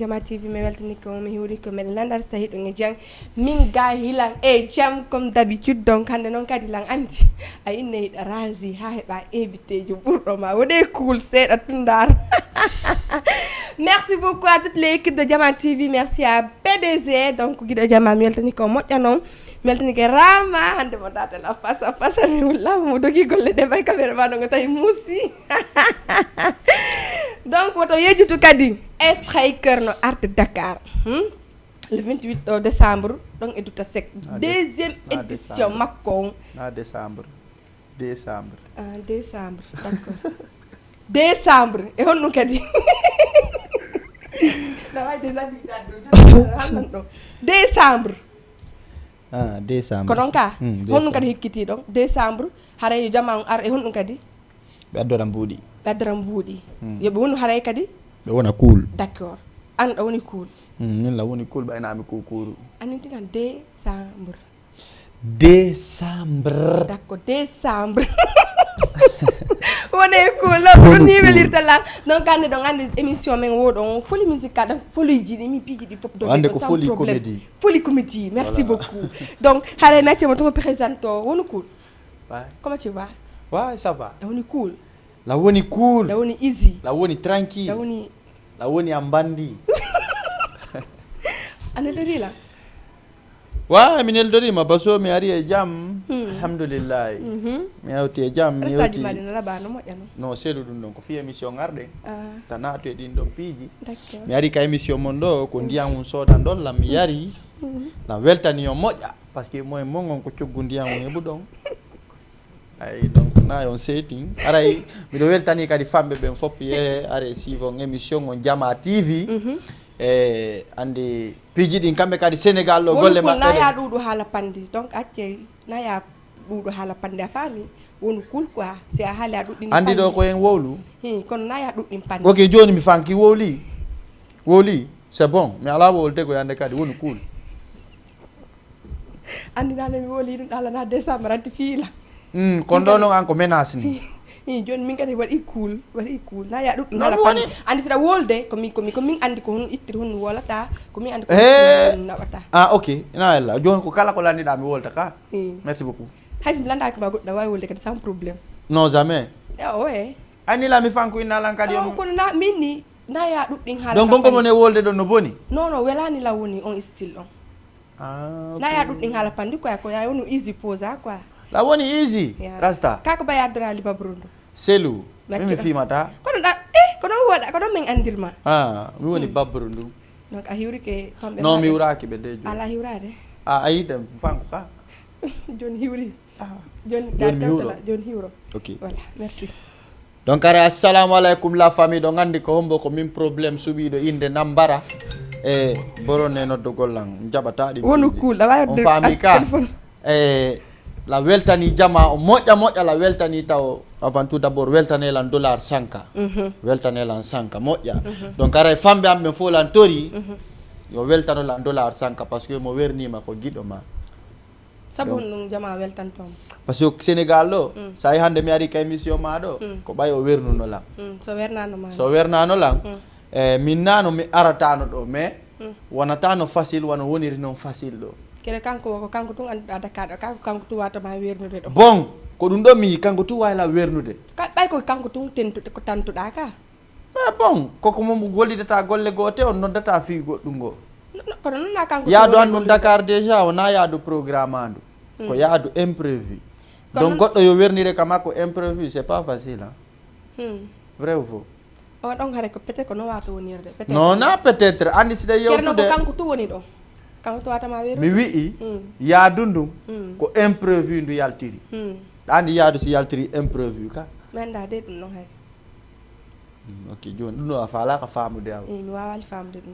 Jama TV mi weltani ko mi hiwri ko men landar sahi do jang min ga hilang jam comme d'habitude donc hande non kadi lang anti ay inne razi ha heba invité jo burdo ma wode cool seda tundar. Merci beaucoup à toute l'équipe de Jama TV, merci à PDG donc guido Jama mi weltani ko mojja non meltani ke Rama hande mo data la face à face ni wala mo dogi golle de bay camera ba ngo tay musi. Donc woto yejutu kadi striker no art de Dakar le 28 décembre donc eduta sec deuxième édition makko décembre d'accord décembre e honno kadi na way des activités décembre décembre ko non ka honno kadi hikkiti donc décembre hare yo jama ar e honno kadi be addoram buudi yobe wonu hare kadi be wona cool d'accord an do woni cool min la woni cool bayna mi kukuru ani tigan décembre d'accord décembre woni cool la ni welirta la donc ande do ande émission men wodon folie musicale donc folie jidi mi pigi di fop do ande ko folie comédie merci beaucoup donc hare metti mo to présento wonu cool comment tu vas ouais ça va woni cool la woni cool la woni easy la woni tranquille la woni ambandi anelori la wa min eldori ma baso mi ari e jam alhamdulillah mi awti e jam mi awti madina la bano mo jano no selu dum don ko fi émission ngarde tanato e din don piji d'accord mi ari ka émission mon do ko ndiyam mun soda don la mi yari la weltani yo moja parce que moy mongon ko cioggu ndiyam e budon ay donc na on setting aray mi do weltani kadi fambe ben fop ye are sivon émission on Jama TV andi piji din kambe kadi Sénégal lo golle mabbe na ya dudu hala pandi donc acce na ya dudu hala pandi afami wonu kul quoi c'est hala dudin andi do ko en wowlu kon na ya dudin pandi OK joni mi fanki wowli c'est bon mais ala wolte ko yande kadi wonu kul andi na mi woli dum ala na décembre ratifi la kon do no an ko menace ni jon min kadi wadi cool na ya dudin hala pandi andi sida wolde ko min andi ko hon ittir hon wolata ko min andi ko nawata OK na la jon ko kala ko landi da mi wolta ka merci beaucoup hay blanda ko ba godda way wolde kadi sans problème non jamais ouais ani la mi fanko ina lan kadi ko na minni na ya dudin hala donc gongo mone wolde do no boni non welani la woni on still on na ya dudin hala pandi ko ya wonu easy pose quoi la woni easy rasta kaka ba yadra li babrundo selu mi fi mata kono da kono wada kono men andirma mi woni babrundo donc a hiwri ke fambe non mi wuraki be dejo ala hiwrade ayida fanko ka jon hiwri jon hiwro OK voilà merci donc assalamu alaikum la famille do ngandi ko hombo ko min problème subido inde nambara borone noddo gollan jabata di wonu cool da wayo on fami ka la weltani Jama o moƴƴa la weltani taw avant tout d'abord weltane lan dollar sanka weltane lan sanka moƴƴa donc ara fambe ambe fo lan tori yo weltano lan dollar sanka parce que mo wernima ko gido ma sabu non Jama weltan tom parce que Sénégal lo say hande mi ari ka émission ma do ko bay o wernuno lan so wernano lan min nano mi aratano do mais wonatano facile wana woniri non facile do kere kanko tun anda Dakar kanko tu wata ma wernude do bon ko dum do mi kanko tu wayla wernude bay ko kanko tun tentude ko tantuda ka bon koko mom gollidata golle gote on noddata fi goddum go ko non na kanko yaadu andum Dakar déjà wona yaadu programme andu ko yaadu imprévu donc goddo yo wernire kama ko imprévu c'est pas facile vrai ou faux o don hare ko peut-être ko no wato wonirde peut-être non na peut-être andi sida yewtude kerno ko kanko tu woni do kanko tu wata ma wernude mi wi yaadundum ko imprévu ndu yaltiri andi yaadu si yaltiri imprévu ka menda de dum no hay OK joni dum no afala ka famude aw mi wawal famude dum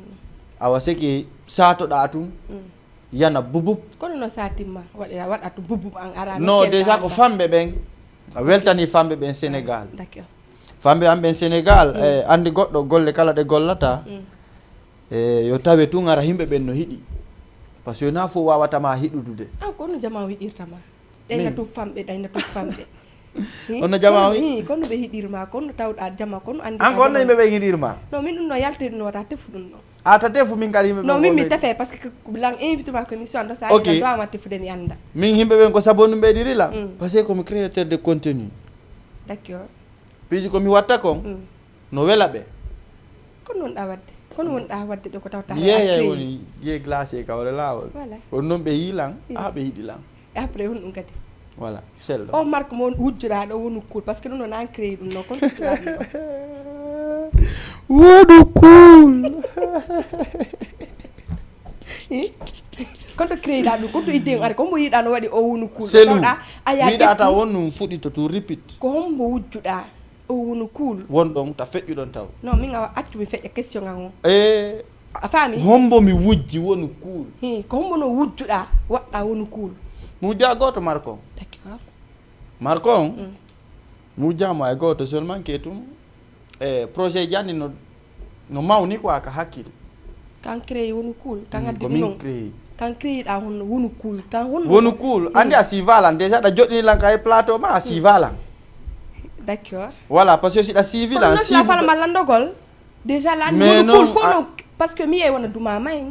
awa seki sato da tum yana bubub kono no satimma wada to bubub an ara no déjà ko fambe ben weltani fambe ben Sénégal d'accord fambe ambe Sénégal andi goddo golle kala de gollata yo tawe tu ngara himbe ben no hidi parce que na fo wawata ma hidudude kono Jama widirta ma dayna to fambe on jama kono be hidirma kono tawda jama kono andi an kono yimbe be hidirma no min dum no yaltede no wata tefu dum no ata tefu min kali yimbe no min mi tefe parce que bilang invité ma commission do sa okay. do amati fu dem yanda min himbe be ko sabonu be dirila parce que comme créateur de contenu d'accord piji ko mi watta ko no wela be kono non da wadde kono won da wadde do ko tawta ye woni ye glacé ka wala lawol voilà on non be yilang be hidilang après on dum kadi voilà sel o marque mon wujjura do wonu cool parce que non non an créé dum no kono wonu cool kono créé da dum kono idde ngare ko mo yida no wadi o wonu cool da aya mi data wonu fudi to repeat ko hombo wujjuda o wonu cool won don ta fejju don taw non mi ngawa accu mi fejja question ngon a fami hombo mi wujji wonu cool ko hombo no wujjuda wadda wonu cool mu ja goto marko d'accord marko mu jamo ay goto seulement que tum projet janni no mawni ko aka hakkil kan créé wonu cool kan addi non créé kan créé da hon wonu cool kan wonu cool andi a sivalan déjà da jodni lan kay plateau ma a sivalan d'accord voilà parce que si da sivalan si la fala malandogol déjà la wonu cool fono parce que mi e wona duma may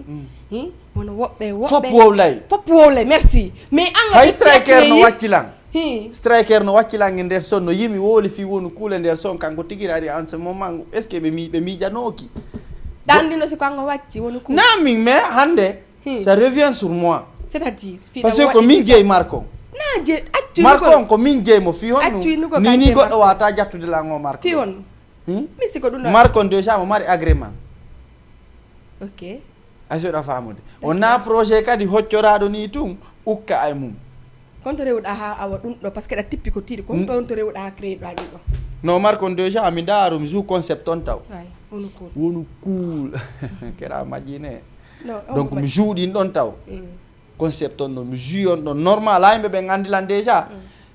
wona wobbe fop wowlay merci mais anga striker no wakilan striker no wakilan e nder son no yimi woli fi wonu cool e nder son kanko tigirari en ce moment est ce que be mi janoki dandino si kango wacci wonu cool nami mais hande ça revient sur moi c'est-à-dire parce que ko min gey marko je accu marko ko min gey mo fi hon ni goddo wata jattude la ngo marko fi hon mi siko dum marko déjà mo mari agrément ok ajoda famude on a projet kadi hoccorado ni tum ukka ay mum konto rewda ha awa dum do parce que da tippi ko tidi kon to rewda ha créé do adi do no marko déjà mi darum jou concept on taw ay wonu cool kera majine no donc mi joudi don taw concept on no mi jou on don normal ay be ngandilan déjà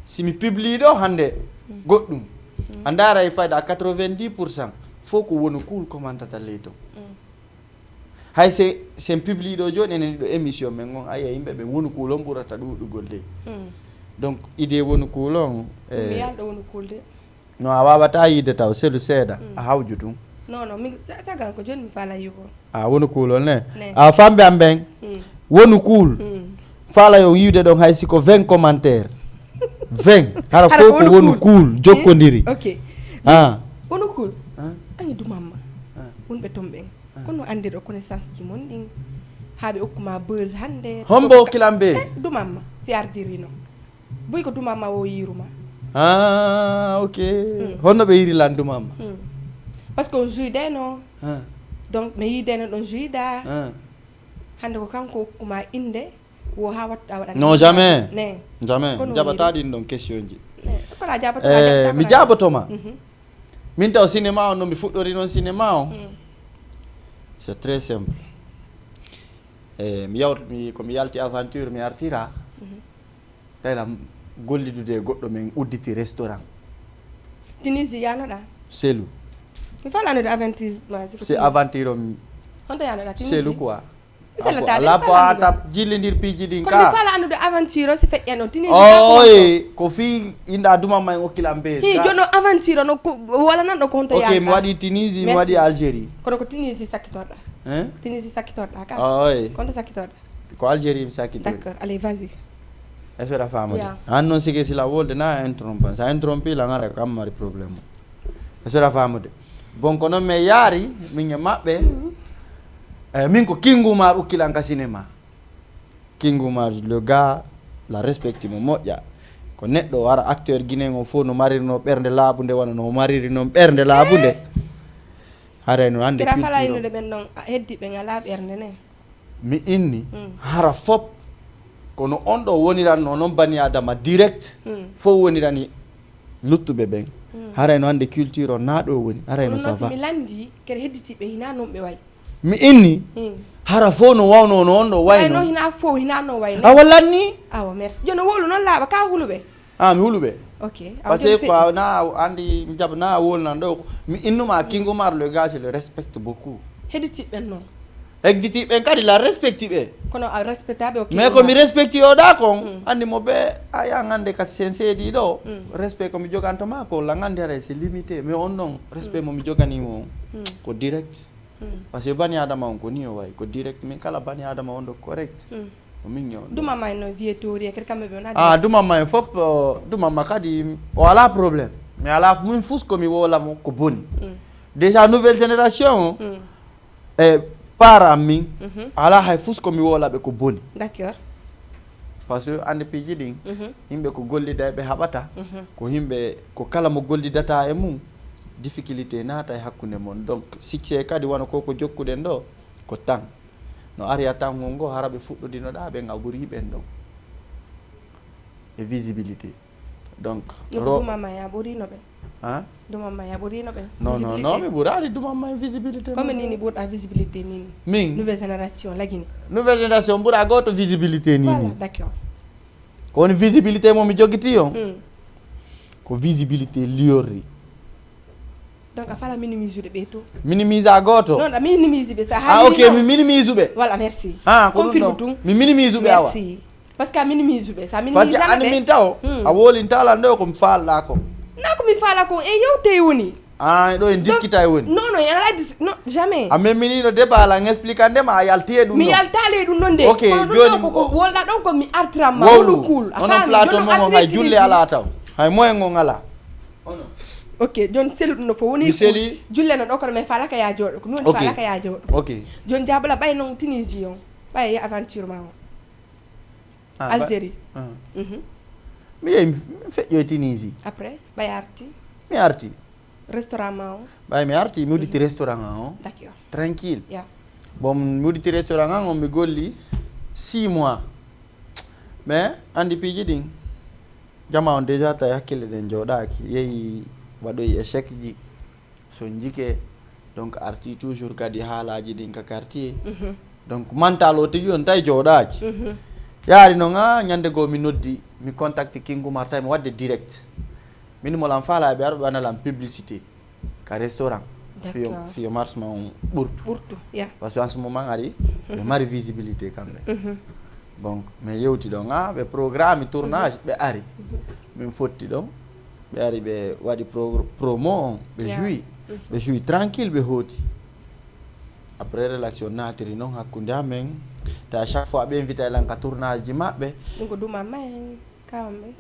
si mi publie do hande goddum andara e fayda 90% faut ko wonu cool commentateur leto hay c'est publie do joni en do émission men gon ay yimbe be wonu cool on burata dudugol de donc idée wonu cool on mi yaldo wonu cool de no a wawata yide taw selu seeda a hawju dum non mi sagal ko joni mi fala yugo wonu cool on ne a fambe amben wonu cool fala yo yiwde don hay siko 20 commentaires 20 hara foko wonu cool jokkondiri ok wonu cool angi du mamma wonbe tombe kono ande do connaissance ji mon din habe okuma buzz hande hombo kilambe du mamma si ardirino buy ko du mamma wo yiruma ok honno be yiri lan du mamma parce que on juide no donc me yide no don juida hande ko kanko okuma inde wo ha watta wada non jamais ne jamais jabata din don question ji ko la jabata mi jabotoma min taw cinéma on no mi fuddori non cinéma on c'est très simple mi yalti aventure mi artira tayla gollidude goddo men udditi restaurant Tunisie yanoda selu mi fala no aventure c'est aventure on ta yanoda Tunisie selu quoi la boata jillindir piji din ka mi fala andude aventure se feƴƴano Tunisie ko fi inda duma may okilambe jono aventure no wala nan do ko on ta yanoda ok mi wadi Tunisie mi wadi Algérie kono ko Tunisie sakitorda Tunisie sakitorda ka konto sakitorda ko Algérie mi sakitorda d'accord allez vas-y est-ce que la femme an non c'est que si la wolde na interrompe ça interrompe la ngara kam mari problème est-ce que la femme de bon kono me yari min mabbe min ko Kingumar ukilanka cinéma Kingumar le gars la respecte mo moƴƴa ko neddo wara acteur guinéen fo no marirno bernde laabunde wana no mariri non bernde laabunde hare no ande kira fala ino de ben non heddi be ngala bernde ne mi inni hara fop kono on do woniran no non bani adama direct fo wonirani luttube ben hare no ande culture on na do woni hare no sava mi landi kere hedditi be hina non be way mi inni hara fo no wawno no on do wayno no hina fo hina no wayno a wallanni awa merci jono wolu non laaba ka hulube mi hulube ok parce que quoi na andi mi jab na wol nan do mi innuma Kingumar le gars je le respecte beaucoup hedditi ben non egditi ɓen kadi la respecti ɓe kono a respectaɓe o mais komi respecti oɗa kon andi mo ɓe a yangande ka sen seedi ɗo respect komi jogantoma ko langande ara c'est limité mais on ɗon respect momi joganimo ko direct par ce que bani adama on ko ni o way ko direct min kala bani adama on ɗo correct o min ñon dumama no wietori kadi kamɓe ɓe ah dumama en fop dumama kadi o ala probléme mais ala min fus komi wolamo ko boni déjà nouvelle génération e para min ala hay fus komi wolaɓe ko boni d'accord par ce que ande piiji ɗin yimɓe ko gollida ɓe haɓata ko yimɓe ko kala mo gollidata e mum difficulté naata e hakkunde mon donc succès kadi wona ko jokkuɗen ɗo ko tan no ari a tangol ngo hara ɓe fuɗɗodinoɗa ɓen a ɓuuri ɓen ɗon e visibilité donc dumama ya ɓurinoɓe dumama ya ɓurinoɓe non non non mi ɓuurani dumama e visibilité comme nini ɓurɗa visibilité nini min nouvelle génération lagini nouvelle génération ɓuura goto visibilité nini voilà d'accord ko woni visibilité momi joguiti on ko visibilité liyorri donc a fala minimise uɗe ɓe to minimise a goto non a minimise ɓe sa ah ok mi minimise uɓe voilà merci ko confirme tum mi minimise uɓe awa merci parce que a minimise uɓe sa parce que ani min taw a wolintala nde komi falɗa ko na komi faala ko e yewte woni ɗo en discuta e woni non non en ala non jamais a memminino débat la explicandema a yaltiye ɗum mi yaltale ɗum non de ok joni ko wolɗa ɗon ko mi artranma wolu cool onon plateau momo hay julle ala taw hay moyen ngo ngala ok joni selu ɗum no fo woni seli julle no ɗo kono mais falaka ya jooɗo ko mi woni falaka ya jooɗo ok joni jabala ɓay noon Tunisie on ɓay aventure ma o Algérie mi yeyi mi feƴƴoye Tunisie après ɓay arti mi arti restaurant ma o ɓay mi arti mi udditi restaurant an o d'accord tranquille ya bon mi udditi restaurant an on mi golli 6 mois mais andi piiji ɗin jama on déjà tawi hakkille ɗen jooɗaki yeehi waɗoyi échec ji so jike donc arti toujours kadi haalaji ɗin ka quartier donc mental o tigi on tawi jooɗaki yaari noon ñande goo mi noddi mi contacte Kingumar tawi mi wadde direct min molan faalaɓe aɗa ɓe analam publicité ka restaurant fiyo mars ma on ɓurtu par ce que en ce moment ari ɓe mari visibilité kamɓe donc mi yewti ɗon ɓe programme tournage ɓe ari min fotti ɗon ɓe ari ɓe waɗi promo on ɓe jouit tranquille ɓe hooti après relation natiri noon hakkude amen ta à chaque fois ɓe invita elan ka tournage ji maɓɓe ɗum ko dumama en kawamɓe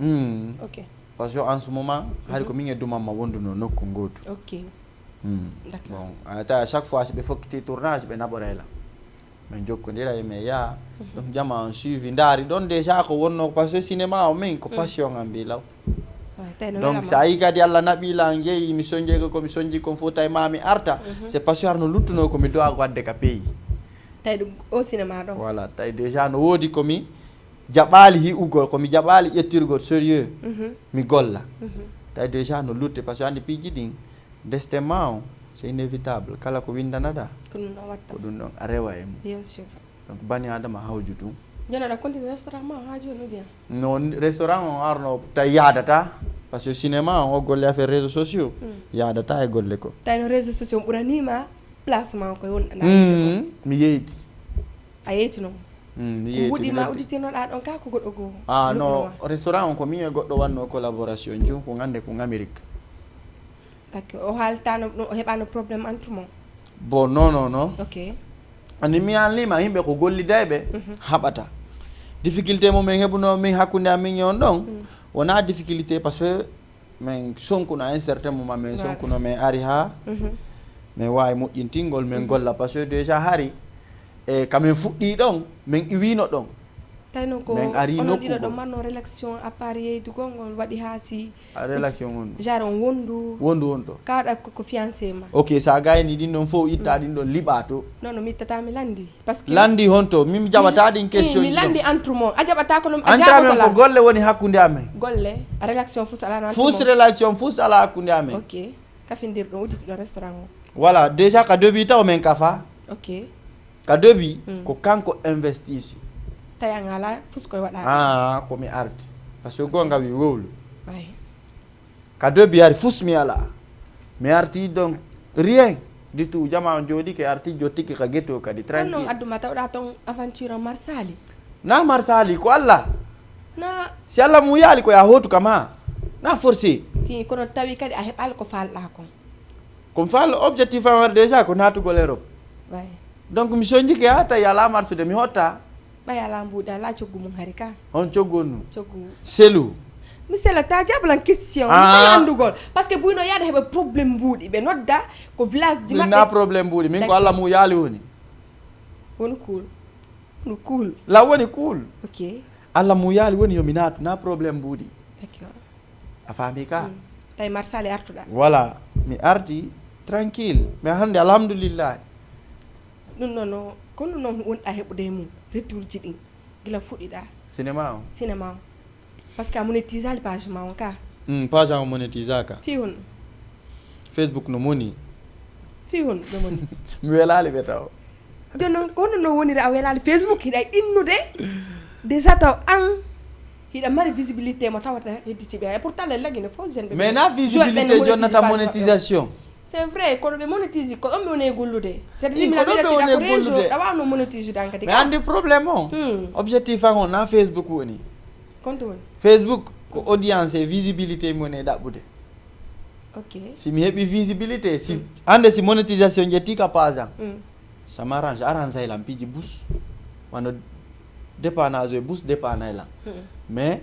ok par ce que en ce moment haade ko min e dumamma wonduno nokku gotu ok bon ta à chaque fois si ɓe fokkiti tournage ɓe naɓora elan min jokkodira e men yaa donc jama on suivi ndaari ɗon déjà ko wonno par ce que cinéma o min ko passion am mbi law donc so a yi kadi Allah naɓilan jeeyi mi soñjeyko komi soñji kon fof tawi mami arta c'est parce que arno luttuno komi dowa wadde ka pays tawi ɗum au cinéma ɗon voilà tawi déjà no woodi komi jaɓaali hi'ugol komi jaɓaali ƴettirgol sérieux mi golla tawi déjà no lutte par ce que andi piiji ɗin destin ma o c'est inévitable kala ko windanaɗa ko ɗum ɗon watta ko ɗum ɗon a rewa e mum bien sûr donc bani adama hawju ɗum joni aɗa continue restaurant ma ha joni ou bien non restaurant o arno tawi yaadata par ce que cinéma o golle affaire réseaux sociaux yaadata e golle ko tawi no réseaux sociaux ɓuranima placement koye wonɗa mi yeyti a yeyti noon mi yeyti wuɗima udditinoɗa ɗon ka ko goɗɗo goo non restaurant o ko min e goɗɗo wanno collaboration jum ko gande ko Amérique d'accord o haaltano ɗum o heɓano probléme entre mon bon non ok andi mi anlima yimɓe ko gollidayɓe haɓata difficulté mo min heɓuno min hakkude amin on ɗon wona difficulté par ce que min sonkuno à un certain moment min sonkuno min ari ha min wawi moƴƴintingol min golla par ce que déjà hari e kamin fuɗɗi ɗon min iwino ɗon tawi noon ko onon ɗiɗo ɗon manno rélaction à part yeydugol ngol waɗi ha si relation on genre on wondu won to kawɗa ko fiancé ma ok sa gayni ɗin ɗon fof itta ɗin ɗon liɓa to non mi ittata mi landi par ce que landi honto min jaɓata ɗin question mi landi entre mon a jaɓata ko ɗum entramen ko golle woni hakkude amen golle relation fus ala fus relation fus ala hakkude amen ok kafindir ɗon udditi ɗo restaurant o voilà déjà ka début taw men kafa ok ka début ko kanko investisi tawi an ala fus koye waɗa komi arti par ce que gonga wi wowlu ay ka début ari fus mi ala mi arti donc rien ditu jama jodi ke artijo tikki ka getto kadi non tranquille adduma tawɗa ton aventure marsali na marsali ko Allah na si Allah mu yaali ko ya hotu kama na forcé ki kono tawi kadi a heɓali ko falɗa kon comme fa l'objectif am déjà ko natugol Europe way donc mi soñji ke hata yala marsude mi hotta ɓayala mbuuɗa la coggu mum hari ka on coggonu coggu selu mi selata jablan question Ah. mi andugol par ce que ɓuyno yaade heɓa probléme mbuuɗi ɓe nodda ko village ji na maɓɓe problème buuɗi min ko D'accord. Allah mu yaali woni woni cool no cool la woni cool ok Allah mu yaali woni yomi naatu na problème buuɗi d'accord a faami ka tawi marsali artuɗa voilà mi arti tranquille mais hande alhamdulillah ɗum noon kono noon wonɗa heɓude e mum retour ji ɗin gila fuɗɗiɗa cinéma o cinéma o par ce que a monétisali page ma on ka page am monétisaka fi hon Facebook no moni fi hon ɗo moni mi welali ɓe taw joni noon kono no woniri a welali facebook hiɗa innude déjà taw an hiɗa mari visibilité mo tawata hedditiɓe e pourtant le laguine fo jeune ɓe mais na visibilité jonnata monétisation c'est vrai kono ɓe monétise ko ɗon ɓe woni e gollude c'est I, ko ɗon ɓe woni e ko réseau gollude. ɗa wawno monétise ude an kadi mais andi probléme o objectif an o na Facebook woni compte woni Facebook ko audience e visibilité mon e ɗaɓɓude ok si mi heɓi visibilité si hande si monétisation ƴetti ka page an ça m'arrange arrange aylan piiji bus wano dépannage e bus dépannaylan mais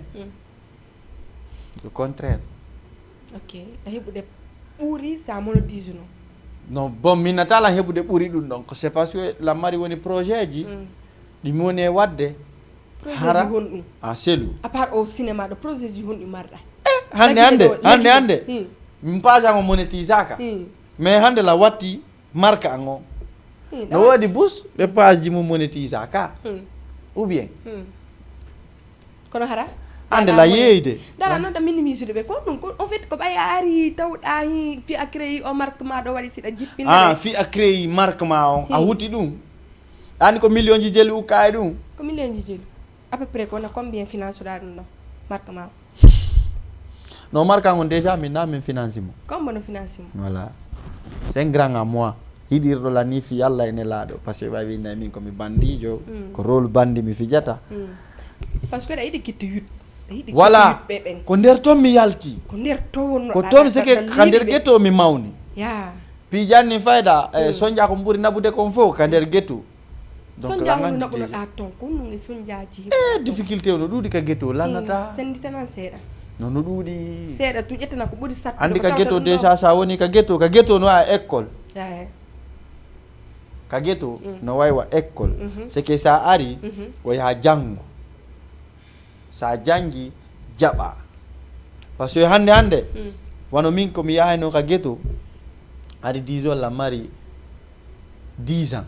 le contraire ok a heɓude ɓuuri sa monétise no non bon min natala heɓude ɓuuri ɗum ɗon ko c'est parce que lammari woni projet ji ɗi woni e wadde projet hara ji hon ɗum a selu à part o cinéma ɗo projet ji hon ɗi marɗa hande min page an o monétisaka mais hande la watti marque an o no woodi bus ɓe page ji mum monétisaka ou bien kono hara hande la yeeyde dara noon ɗa minimise ɓe ko ɗum en fait ko ɓay a ari tawɗa fi a créé o marque ma ɗo waɗi siɗa jippinde fi a créé marque ma on a huuti ɗum ani ko million ji jeli ukka e ɗum ko million ji jeli à peu près kona combien finance uɗa ɗum ɗo marque ma non marque an on déjà min na min finance mo comme bono finance mo voilà c'est un grand à moi hiɗirɗo la ni fi Allah ene laaɗo par ce que wawi winnayi min komi bandijo ko rôle bandi mi fijata par ce que ɗa yiɗi guitte yut voilà ko nder toon mi yalti ko nder to wonno ko toon sike ka nder guetto mi mawni ya pijanni fayda soñdia ko ɓuuri naɓude kon fof ka nder guetto sonja hono naɓunoɗa toon ko ɗum e sondiaji difficulté o no ɗuuɗi ka guetto lannata senditanan seeɗa no ɗuuɗi seeɗa tu ƴettana ko ɓuuri sattude andi ka guetto déjà sa woni ka guetto no wawi école ka guetto no waywa école c'est que sa ari o yaha janggo sa jangi jaɓa par ce que hande wano min komi yahayno ka guetto ari 10 ans la mari 10 ans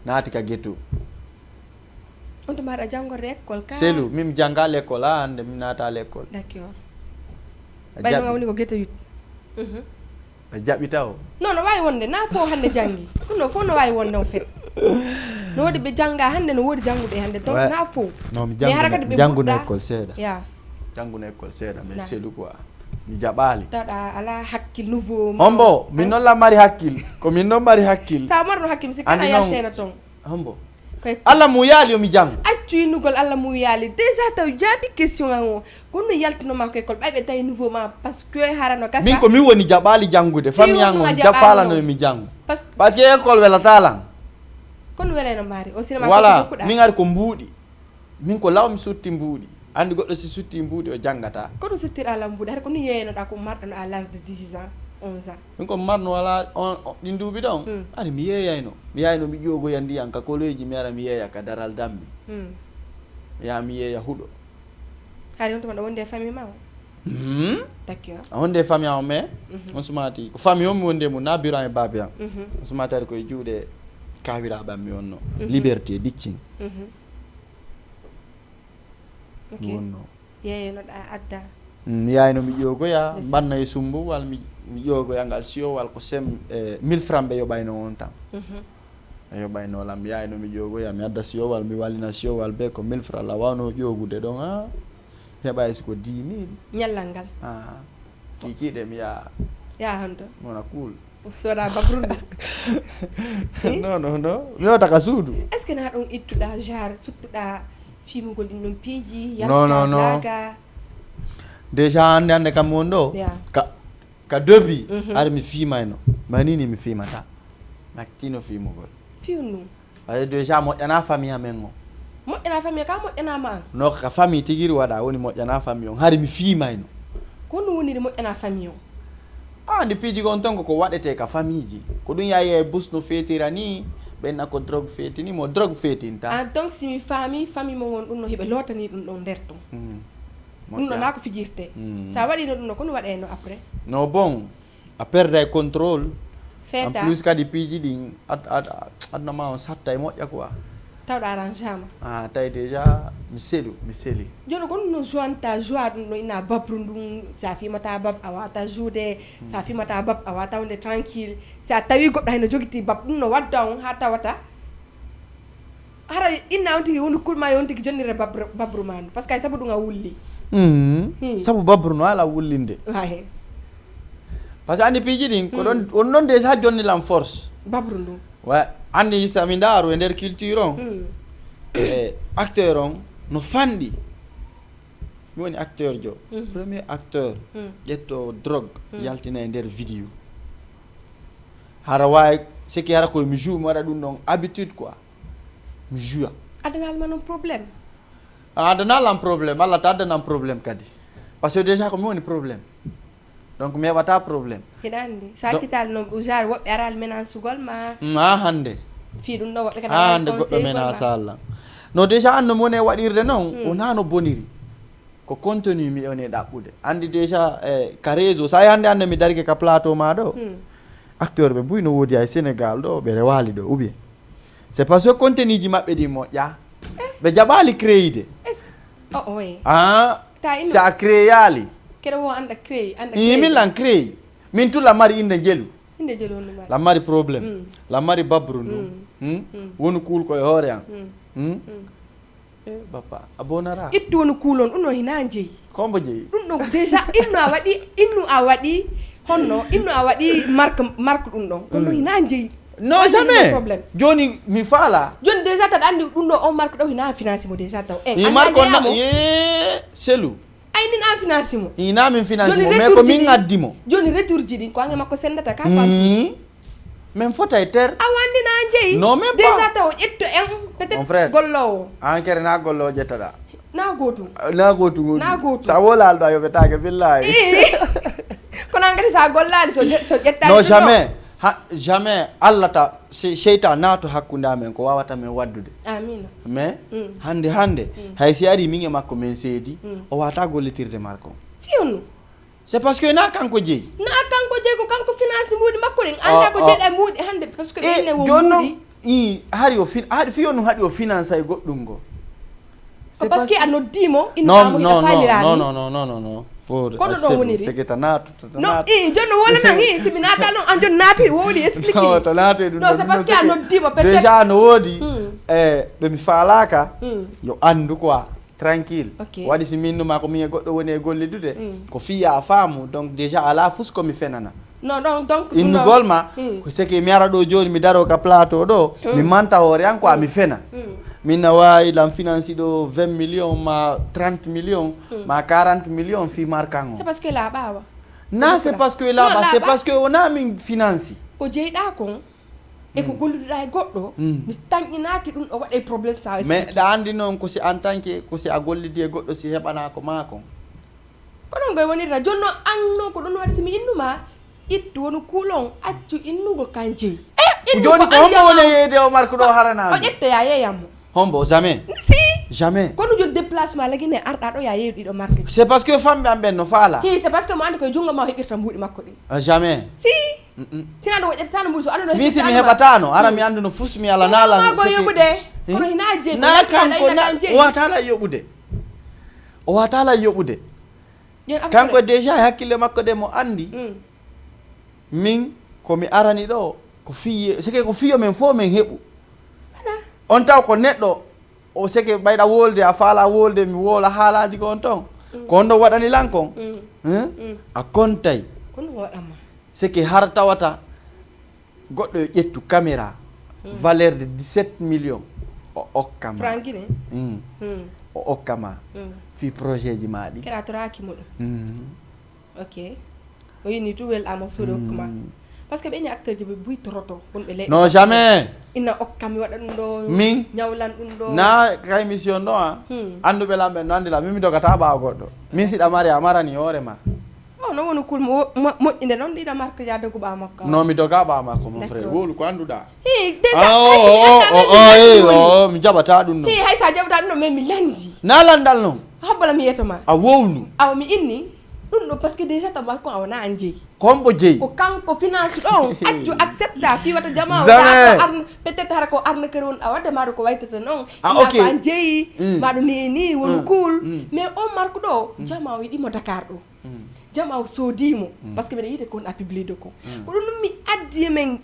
naati ka guetto on to mbaɗa janggorde école ka selu min jangga l'école ha hande mi naata l'école d'accord ɓayno woni ko guetto yut a jaɓita o non no wawi wonde na fo hande janggi ɗum ɗo fof no wawi wonde en fait no woodi ɓe jangga hande no woodi jangguɓe hande donc na fo non mi jangguno école seeɗa ya jangguno école seeɗa mais selu quoi mi jaɓali tawɗa ala hakkil nouveau hombo min noon la mari hakkil ko min noon mari hakkil sa marno hakkil si kana yaltena toon hombo Allah mu yaali yomi jang accu innugol Allah mu yaali déjà taw jaabi question an o gonno yaltinoma ko école ɓayɓe tawi nouveau ma par ce que harano gasa min ko min woni jaɓali jangude famille an on falanoyomi jangu par ce que école welatalan kono weleno maari o cinéma voilà min ari ko mbuuɗi min ko law mi sutti mbuuɗi andi goɗɗo si sutti mbuuɗi o jangata kono suttirɗa ala mbuuɗi har ko ni yeynoɗa ko marɗono à l'âge de 10 ans 11 ans min ko marno wala ɗin duuɓi ɗon ari mi yeeyayno mi yayno mi ƴogoya ndiyan ka koloyji mi ara mi yeeya ka daral dambi mi yaha mi yeeya huuɗo haari on tuma ɗo wonde famille ma o d'accord a wonde famille o mais on sumati ko famille o mi wonde mum na biran e baabi an on sumati ari koye juuɗe kawiraɓam mi wonno liberté diccing ok wonno yeyenoɗa adda mi yayno mi ƴogoya mbanna e sumbu walla mi ƴogoya ngal siyo walla ko sem 1000 francs ɓe yoɓayno on tan e yoɓaynolam mi yayno mi ƴogoya mi adda siyo walla mi wallina siyo walla be ko 1000 francs la wawno ƴogude ɗon ha heɓa siko 10 000 ñallal ngal kikiɗe mi yaha ya hanto wona cool soda babrundu non mi wata ka suudu est ce que na ɗon ittuɗa genre suttuɗa fimugol ɗin ɗon piiji non blaga déjà hande kam won ɗo Yeah. ka dobi ar mi fimayno manini mi fimata maktino fimugol fiwnu ay déjà moƴƴana famille amen o moƴƴana famille ka moƴƴanama an no ka famille tigiri waɗa woni moƴƴana famille on hari mi fimayno ko ɗum woniri moƴƴana famille o andi piiji gon ton ko waɗete ka famille ji ko ɗum yayi e bus no feetira ni ɓenna ko drogue feetini mo drogue feetinta ah donc simi famille mo won ɗum no hiɓe lotani ɗum ɗon nder ɗum ɗum ɗo na ko fijirte sa waɗino ɗum no kono waɗeno après no bon a perde contrôle en feeta plus kadi piiji ɗin adnama on satta e moƴƴa quoi tawɗa arrangement tawi déjà mi seli joni ko ɗum no jointa joie ɗum ɗo ina babru ndum sa fimata bab a wata joude sa fimata bab a wata wonde tranquille sa tawi goɗɗo hayno joguiti bab ɗum no wadda on ha tawata hara inna on tigi woni kulma yon tigi jonnire babru ma ndu par ce que hay saabu ɗum a wulli sabu babru no ala wullinde wahe par ce que andi piiji ɗin ko ɗon on ɗon déjà jonnilan force babru ndu wa andi sami ndaaru e nder culture on acteur on no fanɗi mi woni acteur jo premier acteur ƴetto drogue yaltina e nder vidéo hara wawi siki hara koye mi joue mi waɗa ɗum ɗon habitude quoi mi joua adanalma noon probléme adanalan probléme allah ta addanan probléme kadi par ce que déjà ko mi woni probléme donc mi heɓata probléme hiɗa andi sa accitali noon usage woɓɓe aral menan sugol ma ha hande fi ɗum ɗo woɓɓe ha hande goɗɗo men ha sallah no déjà anno mi woni e waɗirde noon wona no boniri ko contenu mi woni e ɗaɓɓude andi déjà ka réseau sa yi hande mi darike ka plateau ma ɗo acteur ɓe buy no woodi ay sénégal ɗo ɓe rewali ɗo ou bien c'est parce que contenu ji maɓɓe ɗi moƴƴa ɓe jaɓali créide sa créyali kere wo anda créé min lan créé min tu lammari inde jelu inde jelu on mari lammari probléme lammari babru ndu woni kuul koye hoore an bappa a bonara ittu woni kuul on ɗum no hina jeeyi kombo jeeyi ɗum ɗo déjà innu a waɗi honno innu a waɗi marque ɗum ɗon kono hina jeeyi non jamais joni mi faala joni déjà taɗa andi ɗum ɗo on marque ɗo hina finance mo déjà taw marque on selu aynin an finance mo ina min finance mo mais ko min addi mo joni retour ji ɗin ko ange makko sendata ka min fota e terre a wandina jeeyi non même pas déjà taw ƴetto en peut être gollowo an kere na gollowo ƴettaɗa na gotum sa wolaalɗo a yoɓetake billahi kono an kadi sa gollali so ƴettani non jamais allah ta seytan naato hakkude amen ko wawata men waddude amina mais hande hay si ari min e makko men seedi o wata gollitirde marko fiyonu c'est parce que na kanko jeeyi ko kanko finance mbuuɗi makko ɗin anda ko jeeɗa mbuuɗi hande parce que ɓenne wo mbuuɗi hari fiyonu haɗi o finance e goɗɗum ngo parce que a noddimo innamo hita falirani non kono ɗon woniri c'est que ta naatu non joni wolanan simi naata noon an joni naati woodi expliqué to naati ɗum non c'est parce que a noddimo peut être déjà no woodi ɓe mi faalaka yo andu quoi tranquille waɗi si minnuma ko min e goɗɗo woni e gollidude ko fiya faamu donc déjà ala fus komi fenana non donc innugol ma ko seki mi ara ɗo joni mi daro ka plateau ɗo mi manta hoore an quoi mi fena min na wawi lam finance ɗo 20 millions ma 30 millions ma 40 millions fi markan o c'est parce que la ɓawa na c'est parce que laaɓa c'est parce que wona min finance ko jeyɗa kon e ko golliduɗa e goɗɗo mi tañƴinaki ɗum ɗo waɗe probléme sa mais ɗa andi noon ko si en tant que ko si a gollidi e goɗɗo si heɓana ko ma kon ko ɗon goye wonirta joni noon an noon ko ɗon waɗi somi innuma ittu woni kuulon accu innugol kan jeeyi joni ko hombo woni yeeyde o marque ɗo harana o ƴettoya yeeyammo hombo jamais si jamais kono joni déplacement lagine arɗa ɗo ya yeeyu ɗiɗo marque c'est parce que famɓe am ɓen no faala c'est parce que mo andi koye jungo ma o heɓirta mbuuɗi makko ɗi jamais si sina ɗo o ƴettano mbuuɗi so anduno mi si mi heɓatano ara mi anduno fus mi ala nalan go yoɓude kono hina jeeyi na kanko o watala yoɓude o watala yoɓude kanko déjà hakkille makko de mo andi min komi arani ɗo ko fiye sike ko fiyo men fo men heɓu on taw ko neɗɗo o sike ɓayɗa wolde a faala wolde mi woola haalaji ko on ton ko on ɗo waɗani lan kon a kontay kono waɗama sike har tawata goɗɗo yo ƴettu caméra valeur de 17 millions o okkama franc guiné o okkama fi projet ji ma ɗi keɗa toraki muɗum ok o yini tu wel ama suuɗo hokkuma par ce que ɓeni acteur ji ɓe buy toroto wonɓe leyɗe non jamais ina okkami waɗa ɗum ɗo min ñawlan ɗum ɗo na ka émission ɗo a anduɓe lamɓe no andila min mi dogata ɓawa goɗɗo min siɗa mari a marani hoorema o no woni kul moƴƴinde noon ɗiɗa marque ja dogu ɓawa makko non mi doga ɓawa makko mon frère wolu ko anduɗa mi jaɓata ɗum noon hay sa jaɓata ɗum ɗo mais mi landi na landal noon hobbala mi yiyetoma a wowlu awa mi inni ɗum ɗo par ce que déjà tamal ko a wona an jeeyi kombo jeeyi ko kanko finance ɗon accu accepta fi wata jama arne peut être hara ko arnaqueur won a wadde maɗo ko waytata noon ko an jeeyi maɗo ni won cool mais on marque ɗo jama o yiɗimo Dakar ɗo jama o soodimo par ce que mbiɗa yiide kon a publié de ko ko ɗum ɗum mi addi men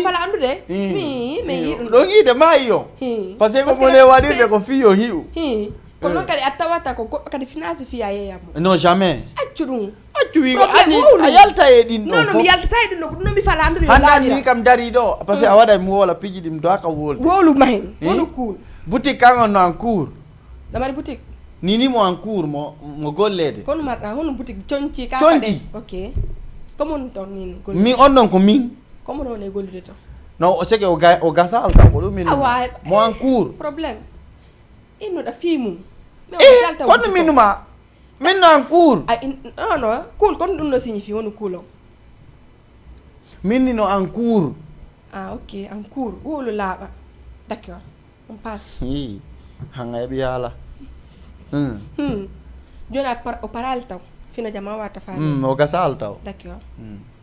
fala andude mi yiɗum ɗon yiide mayi o par ce que ko mone waɗirde ko fiyo hiu ko noon kadi a tawata ko goɗɗo kadi finance fiya yeyamo non jamais accu ɗum accu wi ani a yalta e ɗin ɗo non mi yaltata e ɗin ɗo ko ɗum ɗon mi fala andude hannde ni kam dari ɗo par ce que a waɗa mi wola piji ɗim do aka wolde wolu mahen wonu cool boutique kan on no en cours damari boutique nini mo en cours mo gollede kono marɗa hono boutique conci ka conci ok comme on ton nini min on ɗon ko min comme on e gollude to non o seke o gasal kam ko ɗum min mo en cours probléme innoɗa fiimum kono minuma min no en cours non non cool kono ɗum no signifie woni cool o min ni no en cours ok en cours wolu laaɓa d' accord on passe hanga heɓi haala joni o paral taw fino jama wata faami o gasal taw d' accord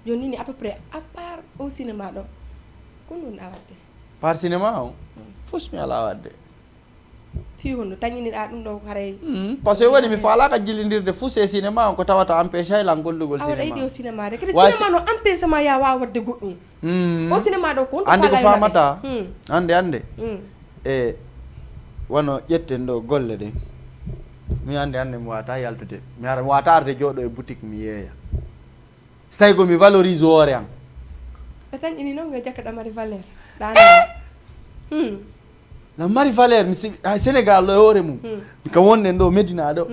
joni ni à peu près à part au cinéma ɗo ko ɗum a wadde par cinéma o fos mi ala wadde fi hono tañiniɗa ɗum ɗo haray par ce que waɗi mi faalaka jillidirde fus e cinéma on ko tawata empêche lan gollugol cinéma awaɗa yiɗi o cinéma de kadi cinéma no empêchement ya wawa wadde goɗɗum o cinéma ɗo ko andi ko famata ande e wono ƴetten ɗo golle ɗe mi ande mi wata yaltude mi wata arde jooɗo e boutique mi yeeya so tawi komi valorise hoore an ɗa tañƴini noon yo jakka ɗamari valeur ɗa no mari valeur mi Sénégal ɗo e hoore mum ka wonɗen ɗo Médina ɗo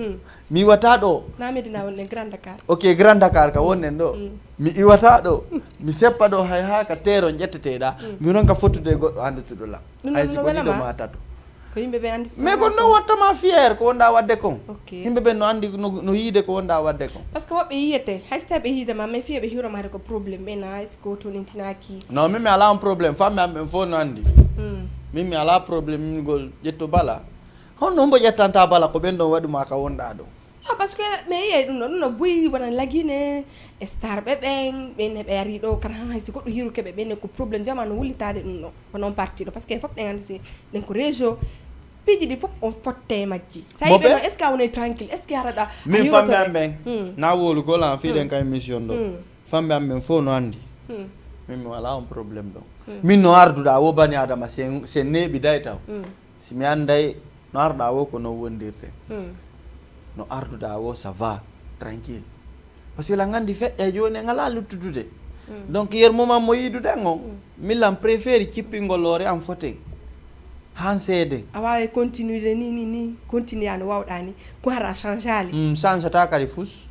mi iwata ɗo na Médina wonɗen Grand Dakar ok Grand Dakar ka wonɗen ɗo mi iwata ɗo mi seppa ɗo hay ha ka teron ƴetteteɗa mi ronka fottude goɗɗo andetuɗo lam hay siko ɗiɗo ma tato ko yimɓe ɓe andi mais ko no wattama fiére ko wonɗa wadde kon yimɓe ɓe no andi no yiide ko wonɗa wadde kon par ce que woɓɓe yiyete hay so tawi ɓe yiidema mais fiyoɓe hiwroma hade ko probléme ɓena est ce que tonintinaki non min mi ala on probléme famɓe am ɓen fof no andi min mi ala probléme mingol ƴetto bala honno mbo ƴettanta bala ko ɓen ɗon waɗuma ka wonɗa ɗo par ce que mais yiye ɗum ɗo ɗum no boyi wona laguine e star ɓe ɓen ɓenne ɓe ari ɗo kata hay so goɗɗo hiru keɓe ɓenne ko probléme jamanu wullitade ɗum ɗo ko noon parti ɗo par ce que fof ɗen andi si ɗen ko région piiji ɗi fof on fotte majji sa yiɓe noon est ce que a wonay tranquille est ce que haraɗa min famɓe am ɓen na wolu golan fiiɗen ka émission ɗo famɓe am ɓen fof no andi min mi wala on probléme ɗon min no arduɗa wo bani adama sen neeɓi day taw si mi anday no arɗa wo ko no wondirte no arduɗa wo ça va tranquille par ce que la gandi feƴƴa joni en ala luttudude donc yer moment mo yiiduɗen o millan préféri cippingol hoore am foten han seede a wawi continuer ni continue ano wawɗa ni ko hara change ali change ta kadi fus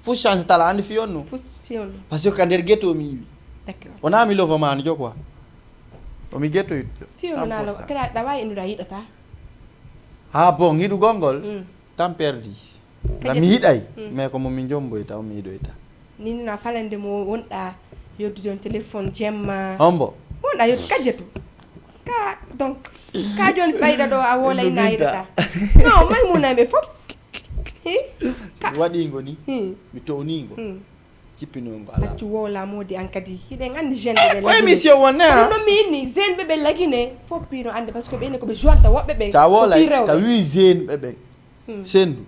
fus change tala andi fiyonno fus fiyonno par ce que ka nder guetto mi yiwi d'accord wona mi lofomani jo quoi omi guettoyitto fiyonno nalo kada ɗa wawi enduɗa yiɗata ha bon hiɗugol ngol tan perdi mi yiɗay mais ko momin jomboy taw mi yiɗoyta nini no falande mo wonɗa yoddude on téléphone jemma hombo wonɗa yoddu kajjetu ka donc ka joni ɓayɗa ɗo a wolay nayiɗata non maymunaɓe fof waɗigo ni mi townigo cippinogo ala accu wowla modi an kadi hiɗen andi jeune ɓe ko émission wonne ɗum mi yinni jeune ɓeɓe laguine fof pino ande par ce que ɓenne koɓe jointa woɓɓe ɓe ta wolay ta wi jeune ɓeɓe sendu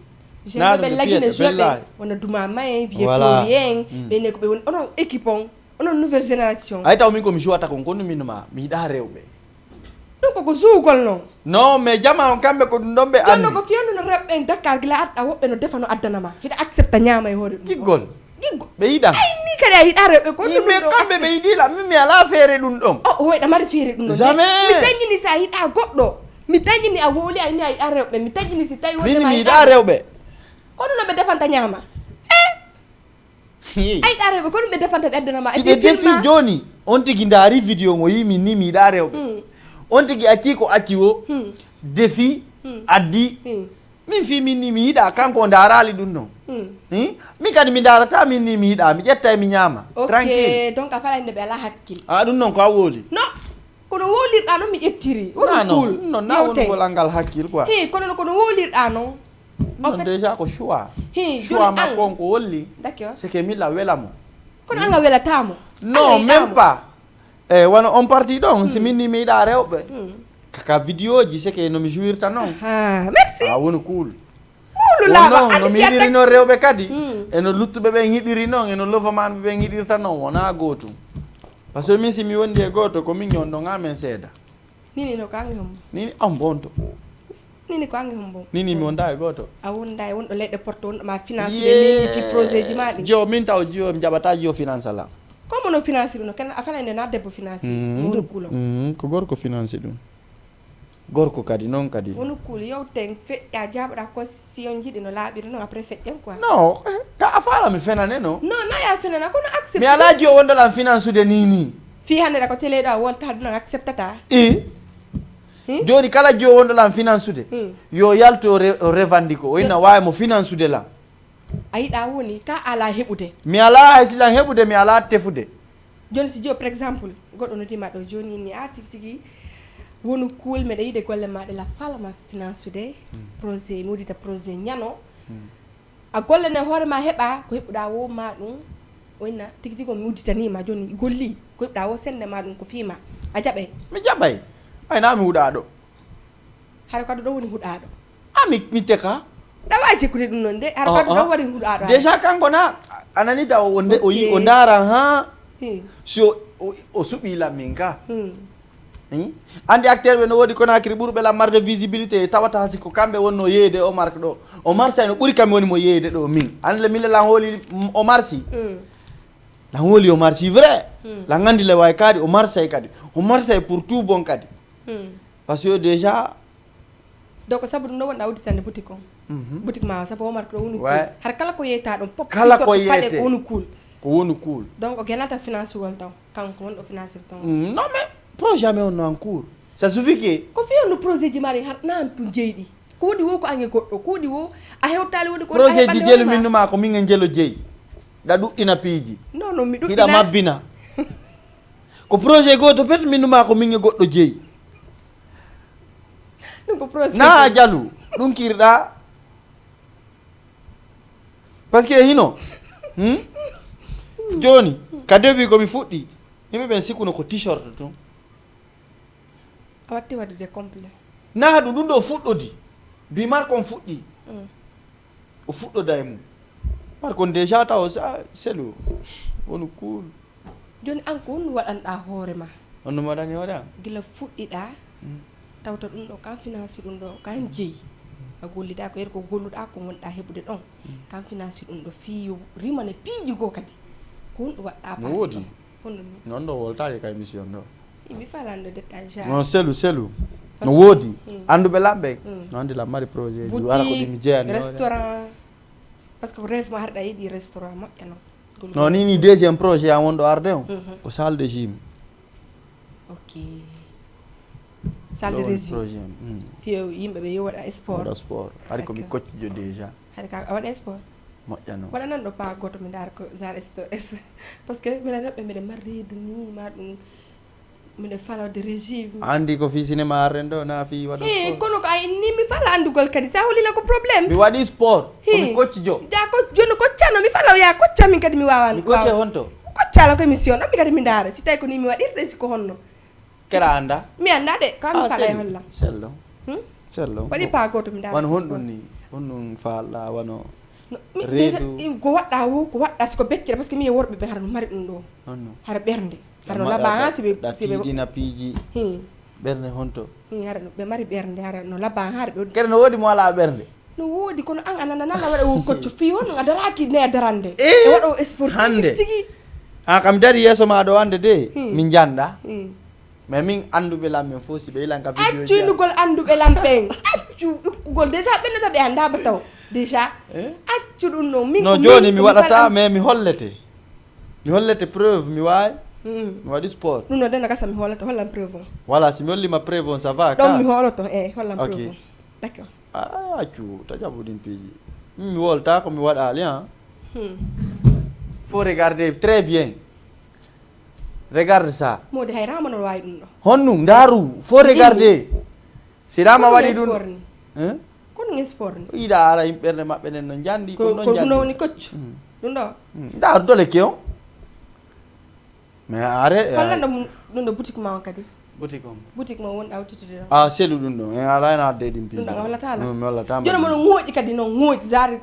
jeune ɓeɓe laguine joɓe wona duma mayen vie kori en ɓenne koɓe woni onon équipe on onon nouvelle génération ay taw min komi jouata kon konno minma mi yiɗa rewɓe ɗum koko suugol noon non mais jama on kamɓe ko ɗum ɗon ɓe andi jonno ko fiyonno no rewɓe en Dakar gila arɗa woɓɓe no defa no addanama hiɗa accepta ñaama e hoore ɗum giggol ɓe yiɗam ay ni kadi a yiɗa rewɓe ko yimɓe kamɓe ɓe yiɗila min mi ala feere ɗum ɗon o hoyɗa mari feere ɗum ɗon jamais mi dañini si a yiɗa goɗɗo mi dañini a wowli a ini a yiɗa rewɓe mi dañini si tawi min mi yiɗa rewɓe kono no ɓe defanta ñaama a yiɗa rewɓe kono ɓe defanta ɓe addanama si ɓe defi joni on tigi ndaari vidéo mo yimi ni mi yiɗa rewɓe on tigi acci ko acci o defi addi min fi min ni mi yiɗa kanko ndaarali ɗum ɗon min kadi mi darata min ni mi yiɗa mi ƴetta mi ñaama tranquille donc a falande ɓe ala hakkille ɗum noon ko a wooli non kono wowlirɗa noon mi ƴettiri non na wonugol angal hakkille quoi kono wowlirɗa noon non déjà ko choix choix makko on ko wolli d'accord c'est que milla welamo kono anga welatamo non même pas wono on parti ɗon si min ni mi yiɗa rewɓe kaka vidéo ji c'est que nomi jouirta noon merci woni cool non no mi yiɗiri noon rewɓe kadi eno luttuɓe ɓe yiɗiri noon eno lofamanɓe ɓe yiɗirta noon wona gootum par ce que min si mi wondi e gooto ko min on ɗon amen seeda nini no ko ange hombo nini an bonto nini ko ange hombo nini mi wonda e gooto a wonda e wonɗo leɗɗe porte wonɗo ma finance ɗe fi projet ji ma ɗi jo min taw jiyo mi jaɓata jiyo finance ala comme no finance ɗum no ken a falande na debbo finance wonu kuulo ko gorko finance ɗum gorko kadi noon kadi wonu kuulo yewten feƴƴa jaɓoɗa ko si on jiiɗi no laaɓiri noon après feƴƴen quoi non ka a faala mi fenane no non naya fenana kono accepte mi ala jiyo wondolan finance ude ni fi hande ɗa ko télé ɗo a wolta ɗum non acceptata joni kala jiyo wondolan finance ude yo yalto revandiko o inna wawi mo finance ude lan a yiɗa woni ka ala heɓude mi ala haysilan heɓude mi ala tefude joni si jo par exemple goɗɗo nodima ɗo joni ni a tigi tigi wonu kuul meɗa yiide golle maɗe la falama finance ude projet mi wudita projet ñano a golle ne hoorema heeɓa ko heɓuɗa wo ma ɗum oyna tigi tigi mi wudditanima joni golli ko heɓuɗa wo sende ma ɗum ko fiima a jaɓay mi jaɓay ayna mi huuɗaɗo hara kadu ɗo woni huuɗaɗo mi teka ɗawa jekkude ɗum noon de hara kadu ɗo woni huuɗaɗo déjà kanko na anani taw o yi o ndaran ha si o suɓilam min ka andi acteur ɓe no woodi Conakry ɓurɓe lammarde visibilité tawata siko kamɓe wonno yeeyde o marque ɗo o marsa no ɓuri kamɓe woni mo yeeyde ɗo min ande mille lan hooli o marsi lan hooli o marsi vrai lan gandi le way kadi o marsay kadi o marsay pour tout bon kadi par ce que déjà donc sabu ɗum ɗo wonɗa wudditande boutique on boutique ma sabu o marque ɗo woni har kala ko yeyta ɗum fof kala ko yeyte woni cool ko woni cool donc o genata finance wol taw kanko wonɗo finance taw non mais projet mais on en cours ça suffit que ko fiyo no projet ji mari har nan tu jeyɗi ko woni wo ko ange goɗɗo ko woni wo a hewtali woni ko projet ji jelo minnuma ko min jelo jeeyi da ɗuɗɗina piiji non non mi hiɗa mabbina ko projet goto pet minnuma ko min goɗɗo jeeyi ɗum ko projet na jalu ɗum kirɗa par ce que hino joni ka début komi fuɗɗi yimɓe ɓen sikkuno ko t-shirt tum a watti wadde complet na ɗum ɗo fuɗɗodi bi marque on fuɗɗi o fuɗɗoda e mum marque on déjà taw selu wonu cool joni an ko woni waɗanɗa hoorema on no waɗani waɗa gila fuɗɗiɗa tawta ɗum ɗo kan finance ɗum ɗo kan jeeyi a golliɗa ko yer ko golluɗa ko gonɗa heɓude ɗon kan finance ɗum ɗo fiyo rimane piiji goo kadi ko wonɗo waɗɗa no woodi honnomi non ɗo woltaki ka émission ɗo mi falande détail non selu no woodi anduɓe lamɓe no andi lam mari projet ji wara ko ɗimi jeeyani restaurant par ce que rêve ma harɗa yiɗi restaurant moƴƴa noon non ni deuxiéme projet an wonɗo arde on ko salle de gym ok salle de régime projet fiyo yimɓe ɓe yo waɗa sport waɗa sport haɗi komi koccijo déjà haɗa ka a waɗa sport moƴƴa noon waɗa nan ɗo pa goto mi ndaara ko genre par ce que minen reɓɓe mbiɗe mari reedu ni ma ɗum mbiɗe falode régime andi ko fi cinéma arren ɗo na fi waɗa sport kono ko ay ni mi fala andugol kadi sa holila ko probléme mi waɗi sport komi koccijo ja ko joni koccano mi fala ya kocca min kadi mi wawani mi kocce honto koccala ko émission ɗon mi kadi mi ndaara si tawi ko ni mi waɗirde siko honno kera anda mi anda de kam mi fala e holla sello sello waɗi pa goto mi ndaara wano honɗum ni honɗum falɗa wano reedu ko waɗɗa wo ko waɗɗa siko beccere par ce que mi e worɓe ɓe hara no mari ɗum ɗo hara ɓernde hara no laaɓa ha siɓe ɗaɗiɗina piiji ɓernde honto hara ɓe mari ɓernde hara no laaɓa ha ɓe kadi no woodi mo ala ɓernde no woodi kono an ananana waɗa o kocco fi wonno a daraki ne darande e waɗa o sport hande tigi kam dari yeso ma do ande de min janda Hmm. mais min anduɓe lammen fof si ɓe ilan ka vidéo accunugol anduɓe lampen accu ikkugol déjà ɓennata ɓe andaba taw déjà accu ɗum ɗon min no joni mi waɗata mais mi hollete preuve mi wawi mi waɗi sport ɗum ɗo dena gasa mi hollata hollan preuve on voilà si mi hollima preuve on ça va ɗon mi holoto hollan Ok. preuve on d'accord accu ta jaɓuɗin piiji mi wolta ko mi waɗali Hmm. faut regarder très bien regarde ça modi hay rama no wawi ɗum ɗo honnu ndaru faut regarder si rama waɗi ɗum sport ni kono ngi sport ni yiɗa ara yimɓerde maɓɓe nen no jandi ko ɗon ko jandi nowni koccu ɗum ɗo ndaru dole ke on mais are hollanda ɗum ɗo boutique ma on kadi boutique on boutique ma wonɗa wawtitude ɗon selu ɗum ɗon en ala ena adde ɗin piiji ɗum ɗo a hollatala mi hollatama joni mono ŋooƴi kadi noon ŋooƴi jare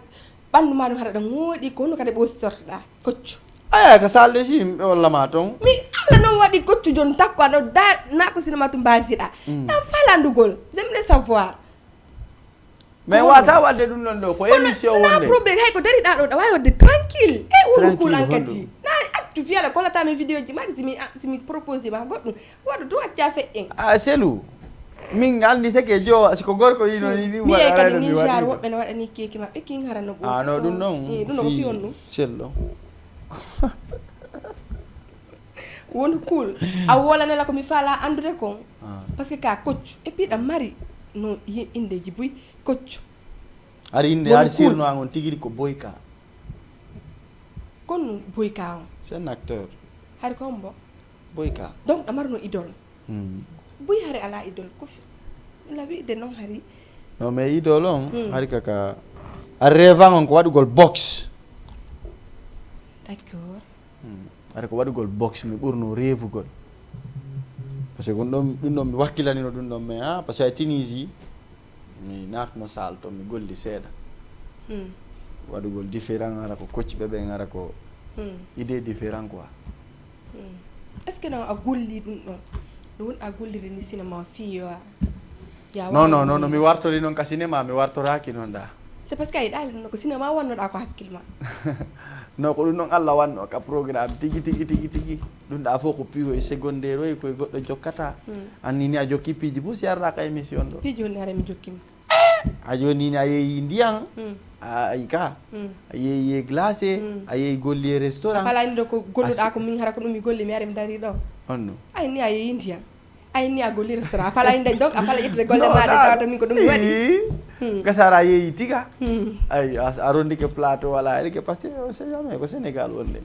ɓandu ma ɗum haɗa ɗa ŋooɗi ko honno kadi ɓositortoɗa koccu aya ko salde si ɓe hollama toon mi allah noon waɗi koccu joni takko aɗo da nako sinema to mbasiɗa ɗan falandugol j'aime le savoir mais wata wadde ɗum ɗon ɗo ko émission wonde probléme hay ko dariɗa ɗo ɗa wawi wadde tranquille wonu kul an Tranquille, kadi na actu fiyala kollatami vidéo ji maɗi simi proposé ma goɗɗum waɗa to acca feƴƴen selu min andi seke jo siko gorko yino ni mi yey kadi ni jar woɓɓe ne waɗani keki maɓɓe kin harano ɓosi no ɗum ɗon ɗum ɗo ko fi on ɗum sello woni cool a wolanela komi faala andude kon par ce que ka koccu et puis ɗam mari no indeji boyi koccu ari inde Woni ari cool. sirno an on tigui ko boyka kono boyka on c'est un acteur hari kon bo boyka donc ɗa marno idole boyi hari ala idole ko lawi ide noon hari non mais idole on hari kaka ari rêvan on ko waɗugol box d'accord ari ko waɗugol box mi ɓurno rêvugol par ce que ɗum ɗon mi wakkilanino ɗum ɗon mais par ce que a Tunisie mi natno sal to mi golli seeɗa waɗugol différent ara ko kocciɓe ɓen ara ko idée différent quoi est ce que non a golli ɗum ɗon no woni a golliri ni cinéma fiyoa ya non non non mi wartori noon ka cinéma mi wartoraki noon ɗa c'est parce que a yiɗali ɗum ɗo ko cinéma wannoɗa ko hakkille ma non ko ɗum ɗon allah wanno ka programme tigui ɗum ɗa fof ko piiho e secondaire oy koye goɗɗo jokkata anni ni a jokki piiji fof si arɗa ka émission ɗo piiji woni hare mi jokkima a joni ni a yeeyi ndiyan a yi ka a yeeyi e glacé a yeeyi golli e restaurant falani ɗo ko golluɗa ko min hara ko ɗum mi golli mi ari mi dari ɗo onno ay ni a yeeyi ndiyam ay ni a golli restaurant a falani dañ donc a fala ƴettude golle maɗe tawata min ko ɗum mi waɗi gasara a yeeyi tiga ay a rondike plateau wala elike par ce que on sait jamais ko sénégal wonde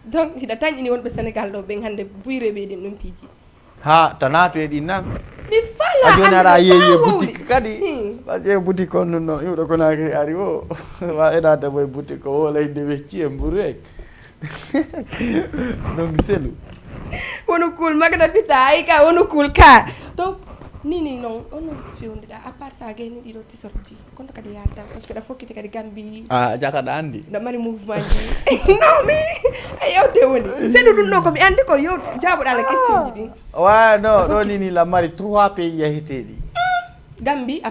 donc hiɗa tañƴini wonɓe sénégal ɗo ɓen hannde buyreɓe ɗin ɗum piiji ha ta naatu e ɗin nan mi fala a joni ara yeeyi e boutique kadi Hmm. a ƴeewi boutique on ɗum ɗon iwɗo konaki ari o wa enademo e boutique o wolayde wecci e mburu ek donc selu wono cool magana pita ay ka wono cool ka donc nini noon ono fewniɗa à part ça gayni ɗiɗo tisorti kono kadi yalta par ce que ɗa fokkiti kadi gambi a jakaɗa andi ɗa mari mouvement ji non mi a yewte woni seeɗu ɗum ɗo komi andi ko yew jaboɗala question ji ɗin wa non ɗo nini la mari 3 pays yaheteɗi gambi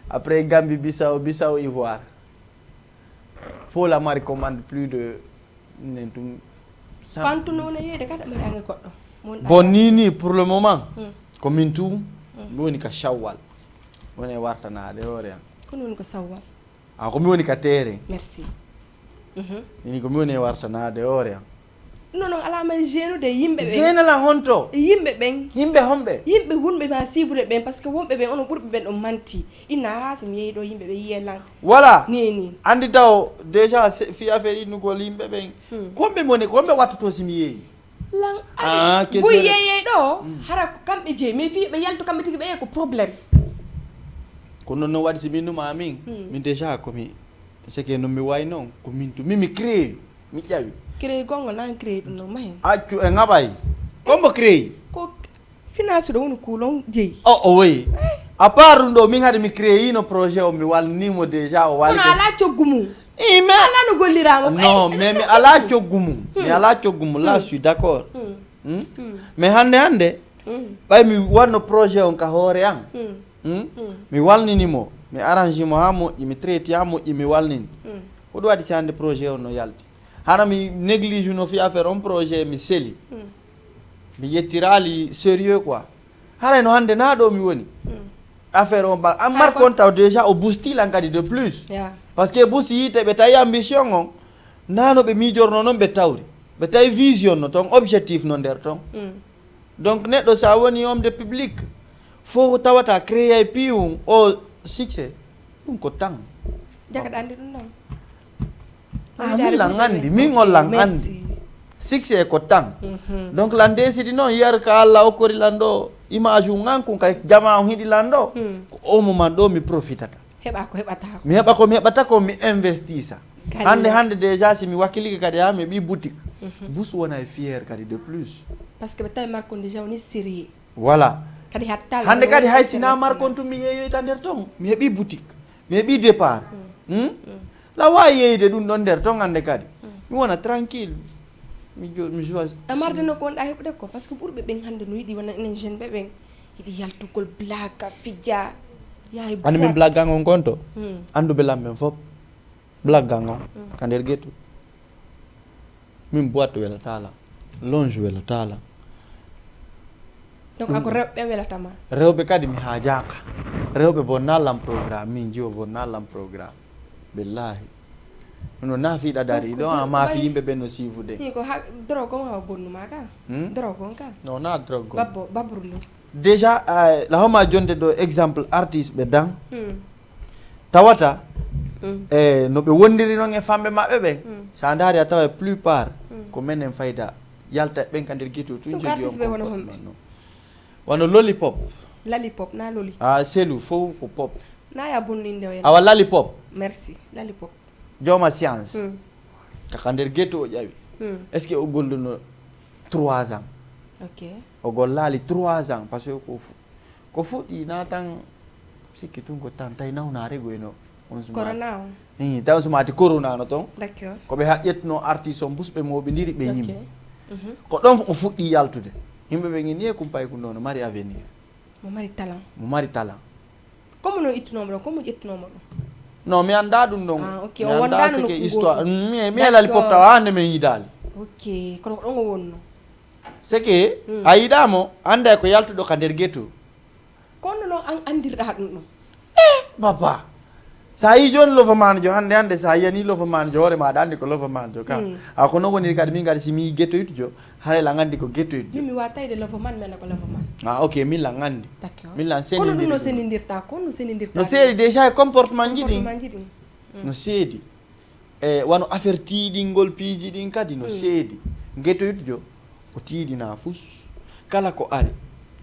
après Gambie Bissau Ivoire faut la mari commande plus de nen tum pantuno wona yeyde kada mari ange goɗɗo bon nini pour le moment ko min tum mi woni ka shawwal woni e wartanade hoore am kono woni ko sawwal ko mi woni ka teere merci ini ko mi woni e wartanade hoore am non non ala men gênude yimɓe ɓen senala honto yimɓe ɓen yimɓe homɓe yimɓe wonɓe ma suivre ɓen par ce que wonɓe ɓen onon ɓurɓe ɓen ɗon manti inna ha somi yeeyi ɗo yimɓe ɓe yiye lan voilà ni andi taw déjà fi affaire innugol yimɓe ɓen komɓe moni komɓe wattoto somi yeeyi lan boy yeeyey ɗo hara ko kamɓe jeeyi mais fi ɓe yalto kamɓe tigi ɓe yeey ko probléme ko noon noon waɗi so min numa min min déjà komi c'est que non mi way noon ko min to min mi créé mi ƴawi créé gongol nan créé ɗum noon mahen accu e ŋaɓay combo créé ko finance ɗo woni kuulon jeeyi o woyi à part ɗum ɗo min haade mi créé no projet o mi walnimo déjà o wali kono ala coggu mum mais ala no gollirama non mais mi ala coggu mum mi ala coggu mum là je suis d'accord mais hande ɓay mi wanno projet on ka hoore an mi walninimo mi arrange mo ha moƴƴi mi traité ha moƴƴi mi walnini ko ɗum waɗi si hande projet o no yalti hana mi néglige no fi affaire on projet mi seli mi yettirali sérieux quoi hara no hande na do mi woni affaire on ba am mar kon taw déjà o boosti lan kadi de plus parce que boosti yite be tay ambition on nano be mijorno non be tawri be tay vision no ton objectif no der ton donc neddo sa woni homme de public fo tawata créer pium o succès dum ko tang jagat andi dum non mi la ngandi mi ngol la ngandi succès ko tang donc lande sidi non yar ka alla o kori lando image nganku kay jama on hidi lando o moment do mi profitata mi hebata ko mi investisa hande déjà si mi wakili kadi ha mi bi boutique bus wona fier kadi de plus parce que tay marko déjà on est sérieux voilà kadi hattal hande kadi hay sina marko to mi yeyo tander ton mi hebi boutique mi hebi départ la wa yeyde dum don der ton hande kadi mi wona tranquille mi joie amarde no ko nda hebde ko parce que burbe ben hande no yidi wona enen jeune be ben yidi yaltugol blaga fija yaay ani min blaga ngon konto andu be lambe fop blaga ngon kander getu min boîte wala tala longe wala tala donc ako rewbe wala tama rewbe kadi mi hajaka rewbe bonnalam programme min jiwo bonnalam programme billahi no nafi da dari do ma fi yimbe ben no sivude ko drogo ma bonnu maka drogo ka no na drogo babrulo déjà la homa jonde do exemple artiste be dan tawata no be wondiri non e fambe mabbe be sa ndari atawa plupart ko menen fayda yalta ben kandir gitu tun jogi on wano lollipop na loli selu fo ko pop na ya bonninde wen awa lollipop merci lollipop joma science ka kandir gitu o jawi est ce que o golduno 3 ans ok o gollali 3 ans parce que ko fudi na tan sikki tun ko tan tay nawna rego eno on suma corona taw suma ti corona no ton d'accord ko be haƴetno artiste on busbe mo be ndiri be yimbe ko don o fuddi yaltude yimbe be ngi kum pay ko non mari avenir mo mari talent comme no ittunomo comme jettunomo non mi anda dum non ok o wonda no histoire mi elali popta ande me yidali ok kono ko don wonno c'est que ayidamo anda ko yaltudo ka der getu kono no an andirda dum no papa sa yi jon lova manjo hande sa yani lova manjo hore ma dandi ko lova manjo ka akono woni kadi min gadi simi getto yitjo hare la ngandi ko getto yitjo mi watayde lova man men ko lova man ok mi la ngandi d'accord mi la senindirta no sedi déjà comportement jidi no sedi wano affaire tidingol piji din kadi no sedi getto yitjo o tidina fus kala ko ari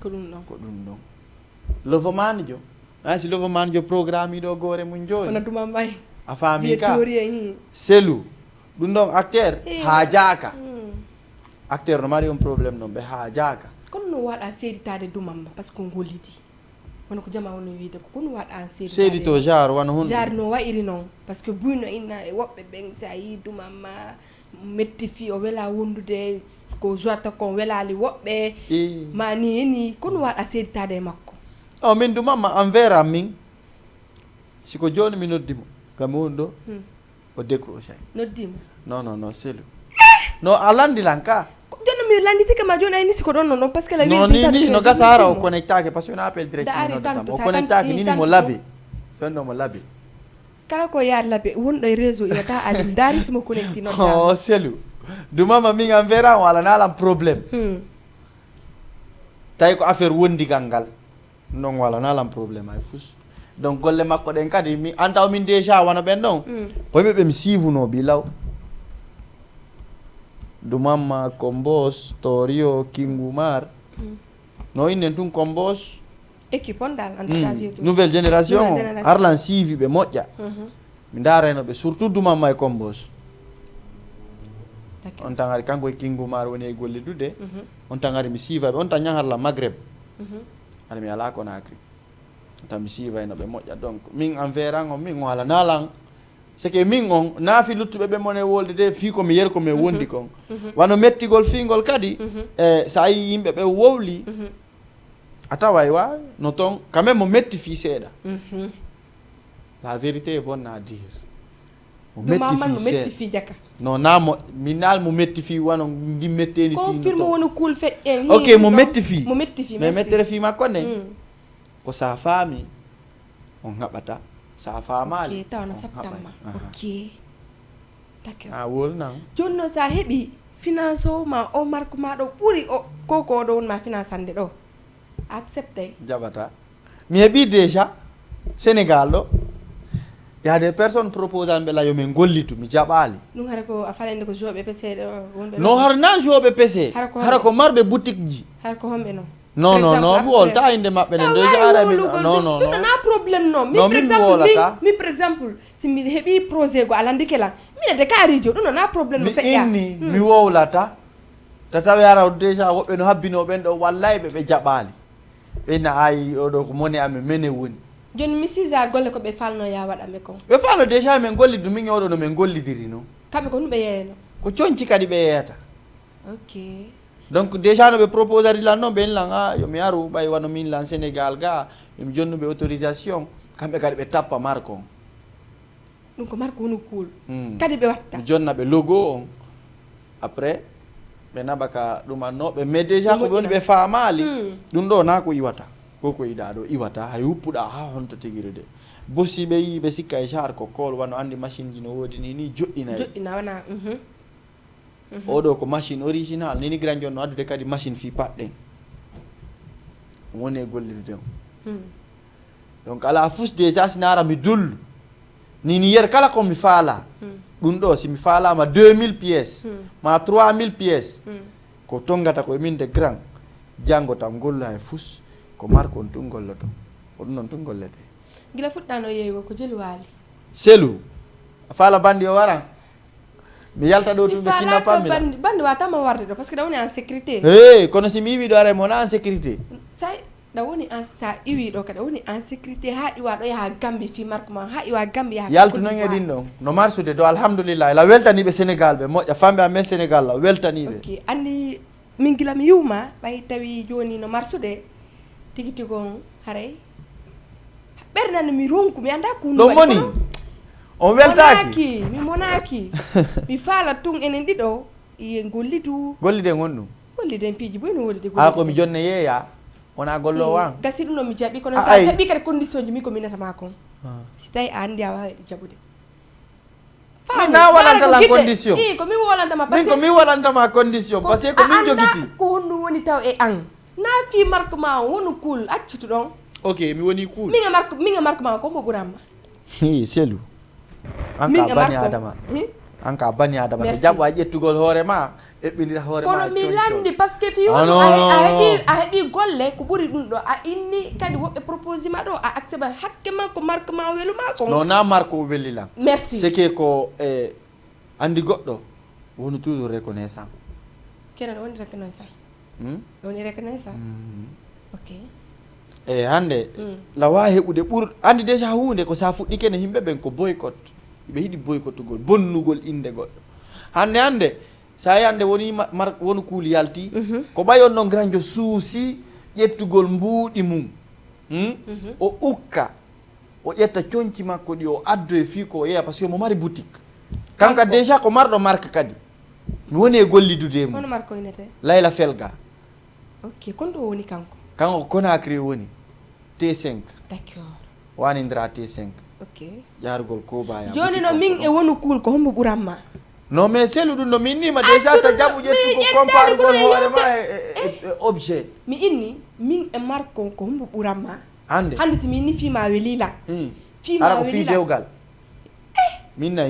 ko dum non lova manjo si lova manjo programme do gore mun joni ona duma may a fami ka selu dum don acteur hajaka acteur no mari un problème non be hajaka kono no wada seditade dumam parce que ngolidi wono ko jama wono wiide ko kono wada sedi to jar wono hon jar no wairi non parce que buyno inna e wobbe ben sa yi dumam metti fi o wela wondude ko joata ko welali wobbe mani ni kono wada seditade makko o min duma ma envers min siko joni mi noddimo kam wondo o décroché noddimo non selu no alandi lanka jono mi landi tika ma joni ay ni siko don non parce que la no ni no gasara o connectake parce que on appelle direct o connectake ni mo labi fendo mo labi kala ko yar labi wondo e réseau yata ali dari simo connecti non oh selu duma ma min envers wala nalam problème tay ko affaire wondi gangal non wala nalam problème ay fus donc golle makko den kadi mi antaw min déjà wana ben don o be mi sivuno bi law du mamma kombos torio kingumar no inen tun kombos équipe on dal en tout cas nouvelle génération arlan sivi be modja mi dareno be surtout du mamma e kombos on tangari kanko e kingumar woni e golle dude on tangari mi siva be on tan nyaharla maghreb ala mi ala ko nakri tam siva no be modja donc min envers ngo min wala nalang c'est que min on nafi luttube be mone wolde de fi ko mi yer ko me wondi kon wano mettigol fingol kadi sa yi yimbe be wowli atawa wa no ton quand même mo metti fi seda la vérité est bonne à dire mo metti fi jaka non namo minal mo metti fi wano ndi metteni fi confirme wonu cool fet en ok mo metti fi mais mettere fi makko ne ko sa faami on habata sa faamali ok tawno septembre ok d'accord wol nan jonno sa hebi finance o ma o marque ma do puri o koko do ma finance ande do accepté jabata mi hebi déjà Sénégal do il y a des personnes proposant be la yo men gollitu mi jabali dum hare ko afalende ko jobe PC wonbe no harna jobe PC hara ko marbe boutique ji har ko hombe no non bol ta inde mabbe den déjà ara mi non na problème non mi par exemple si mi hebi projet go alandi kala mi de karijo non na problème no fe mi wowlata tata yara déjà wobbe no habbino ben do wallahi be jabali be na ay o do ko moni ame mene woni joni mi sisa golle ko be falno ya wada me ko be falno déjà men golli dum mi nyodo no men gollidiri no kambe ko nube yeeno ko cionci kadi be yeyata ok donc déjà no be proposari la non ben langa yo mi aru bay wano min lan Sénégal ga mi jonnu be autorisation kambe kadi be tappa marko dum ko marko wonu cool kadi be watta jonna be logo on après be nabaka dum anno be mais déjà ko woni be faamali dum do na ko iwata ko ida do iwata hay uppuda ha honto tigirde bossi be yi be sikka e char ko kol wano andi machine ji no wodi ni joddina wana odo ko machine original ni grand no adde kadi machine fi padden woni gollirde donc ala fus déjà sinara mi dul ni yer kala ko mi faala dum do si mi faala ma 2000 pièces ma 3000 pièces ko tongata ko min de grand jango tam golla e fus ko marko on tun golloto on non tun gollete gila fuddano yeego ko jeli wali selu faala bandi o wara mi yalta do to be tinna pamila bandi wata ma warde do parce que dawni en sécurité kono si mi wi do are mo na en sécurité sai dawni en sa iwi do kada woni en sécurité ha iwa do ya gambi fi marko ma ha iwa gambi ya yaltu no ngedin do no marsude do alhamdulillah la weltani be Sénégal be moja fambe amen Sénégal la weltani be ok andi min gila mi yuma bay tawi joni no marsude tigiti gon hare bernane mi ronku mi anda ko no moni on weltaki mi monaki mi fala tung enen dido e gollidu gollide ngonnu gollide piji boy no wolide ala ko mi jonne yeya ona gollo wan gasi dum no mi jabi kono sa jabi kare condition ji mi ko minata mako si tay andi awa jabude mi na walanta la condition ko mi walanta ma parce que mi walanta ma condition parce que ko min jogiti ko honno woni taw e an na fi marque ma wonu cool accutu don ok mi woni cool mi nga marque ma ko mo burama selu anka bani adama anka bani adama to jabo ajettugol hoore ma e bindira hoore ma kono mi landi parce que fi wonu a hebi golle ko buri dum do a inni kadi wobbe propose ma do a accepta hakke ma ko marque ma welu ma ko non na marque o welila merci c'est que ko andi goddo wonu toujours reconnaissant kenan woni reconnaissant woni reconnaissant ok hande la wa hebude bur andi déjà hunde ko sa fuddi kene himbe ben ko boycott be hidi boycottugol bonnugol inde goddo hande sa yande woni wonu kuuli yalti ko bayon non granjo suusi yettugol mbuudi mum o ukka o yetta cionci makko di o addo e fi ko yeya parce que mo mari boutique kanka déjà ko mardo marque kadi mi woni e gollidude mo hono marko inete layla felga ok kondo woni kanko Conakry woni T5 d'accord wani ndra T5 ok yargol ko baya joni no min e wonu cool ko hombo buramma non mais selu dum no min ni ma déjà ta jabu jettu ko compare gol hoore ma e objet mi inni min e marko ko hombo buramma hande si min ni fi ma welila fi ma welila fi dewgal min na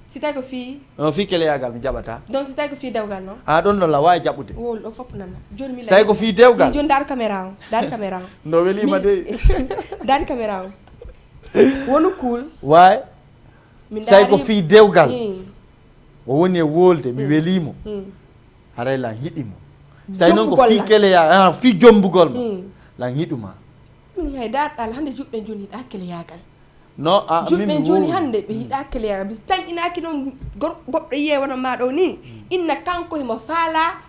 si tay ko fi no fi kele yagal mi jabata donc si tay ko fi dewgal no don la way jabude wol o fop nana joni mi say ko fi dewgal joni dar caméra no welima de dar caméra wonu cool way say ko fi dewgal o woni e wolde mi welimo haray la hidimo say non ko fi kele ya fi jombugol ma la hiduma min hay dar dal hande jubbe joni da kele yagal no min joni hande be hida kele yagal bis tan inaki non goddo yewana ma do ni inna kanko himo faala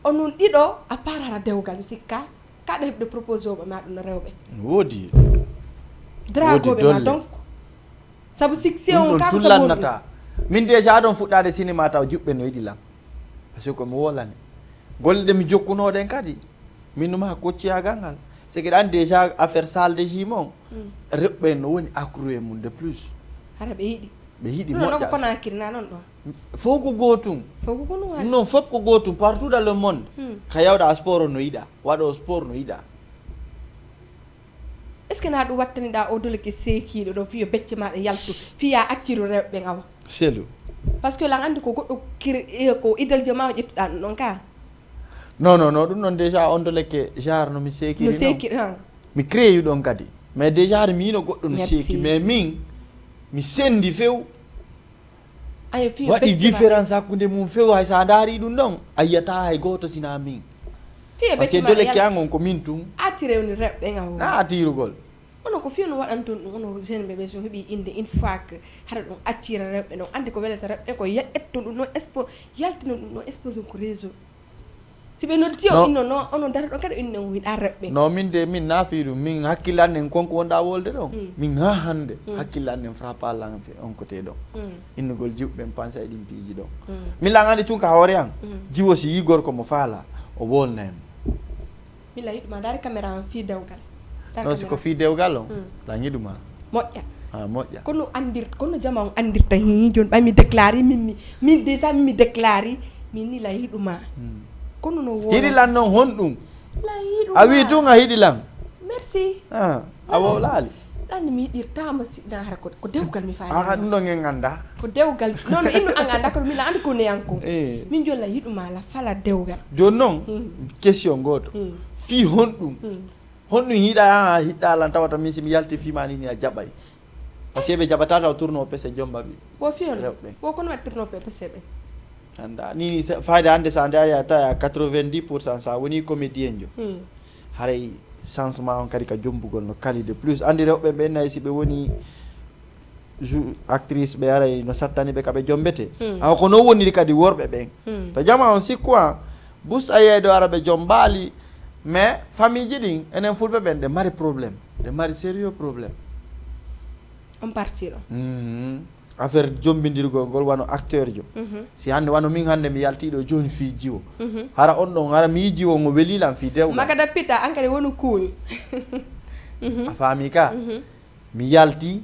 onon dido a parara dewgal sikka kada hebde propose o ma do no rewbe wodi drago be ma donc sabu succès on ka ko tullannata min déjà ɗon fuɗɗade cinéma taw juɓɓe no yiɗi lam par ce que mi wolane golle ɗe mi jokkunoɗen kadi min numa kocciyagal ngal c'est que ɗan déjà affaire salle de gym on reɓɓe no woni accru e mum de plus hara ɓe yiɗi moƴƴa ko nakirna noon ɗon fof ko gotum non fof ko gotum partout dans le monde ka yawɗa sport no yiɗa waɗo sport no yiɗa est ce que na ɗum wattaniɗa o dole ke seekiɗo ɗo fiyo becce maɗa yaltu fiya acciro rewɓe ngawa selu par ce que lan andi ko goɗɗo ko idaljo ma ƴettuɗa ɗum ɗon ka non ɗum ɗon déjà on dole ke genre no mi seekiri mi créé ɗon kadi mais déjà mi yino goɗɗo no seeki mais min mi sendi few waɗi différence hakkude mum few hay sa daari ɗum ɗon a yiyata hay goto sina min par ce que dole ke an on ko min tum attirewni rewɓe ngawo na attirugol ono ko fiino waɗan toon ɗum ono jeune ɓeɓe so heeɓi inde une fois que hara ɗum attira rewɓe ɗon andi ko welata rewɓe ko ƴetton ɗum ɗon yaltina ɗum ɗon expose ko réseau si ɓe noddi o inno no ono dara ɗon kadi inne wiɗa rewɓe non min de min naafi ɗum min hakkillannen konko wonɗa wolde ɗon min ha hande hakkillannen frappalan on côté ɗon innugol jiwɓeɓen pensa e ɗin piiji ɗon min lan andi tun ka hoore an jiwo si yi gorko mo faala o wolnaymo min la yiɗuma dari caméra an fi dewgal non siko fi dewgal on lan yiɗuma moƴƴa kono jama on andirta hi joni ɓay mi déclare min déjà mi déclare min ni la yiɗuma kono no hiɗi lan noon honɗum a wi tun a hiɗi lan merci a wowlaali ɗanni mi yiɗirtama siɗna hara ko dewgal mi faali ɗum ɗon en anda ko dewgal non inno an anda kono mila andi ko neyanko min joni la yiɗuma la fala dewgal joni noon question goto fi honɗum honɗum hiiɗa hiɗɗa lan tawata min simi yalti fimani ni a jaɓay par ce que ɓe jaɓata taw tourno pese jomba ɓi wo fiyon rewɓe wo kono waɗi tourno pese ɓe anda ni fayde hande sa nde ari a tawi a 90% sa woni comédien jo haray changement on kadi ka jombugol no kali de plus andi rewɓe ɓe nayi si ɓe woni actrice ɓe aray no sattani ɓe kaɓe jombete awa ko no woniri kadi worɓe ɓen to jama on sikku an bus a yeeyde ara ɓe jombaali mais famille ji ɗin enen fulɓe ɓen ɗe mari probléme ɗe mari sérieux probléme on partiro affaire jombidirgol ngol wano acteur jo si hande wano min hande mi yaltiɗo joni fi jiwo hara on ɗon hara mi yi jiwo ngo welilam fi dewgal maga dappita an kadi woni cool a faami ka mi yalti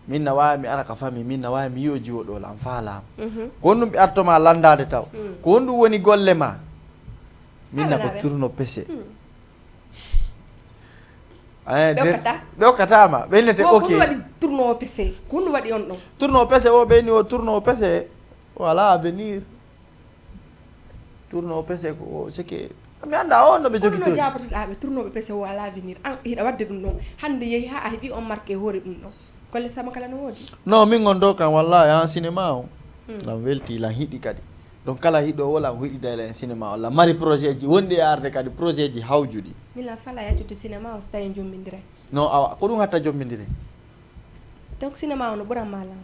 min na wawi mi ara ka famille min na wawi mi yiyo jiwo ɗo lam faalama ko on ɗum ɓe attoma landade taw ko on ɗum woni golle ma min na ko tourno pese ɓe hokkatama ɓeynete ok kono waɗi tourno pese kono waɗi on ɗon tourno pese o ɓeyni o tourno pese voilà avenir tourno pese ko c'est que mi anda on no ɓe jogi toon jabotoɗaɓe tournoɓe pese o ala avenir an hiɗa wadde ɗum ɗon hande yeehi ha a heeɓi on marqué hoore ɗum ɗon golle sama kala no woodi non min gon ɗo kam wallahi en cinéma o lan welti lan hiɗi kadi donc kala hiɗowo lan hiɗidayla en cinéma o lan mari projet ji wonɗi e arde kadi projet ji hawjuɗi mila fala yattude cinéma o so tawi jombidira non awa ko ɗum hatta jombidire donc cinéma o no ɓuranma lan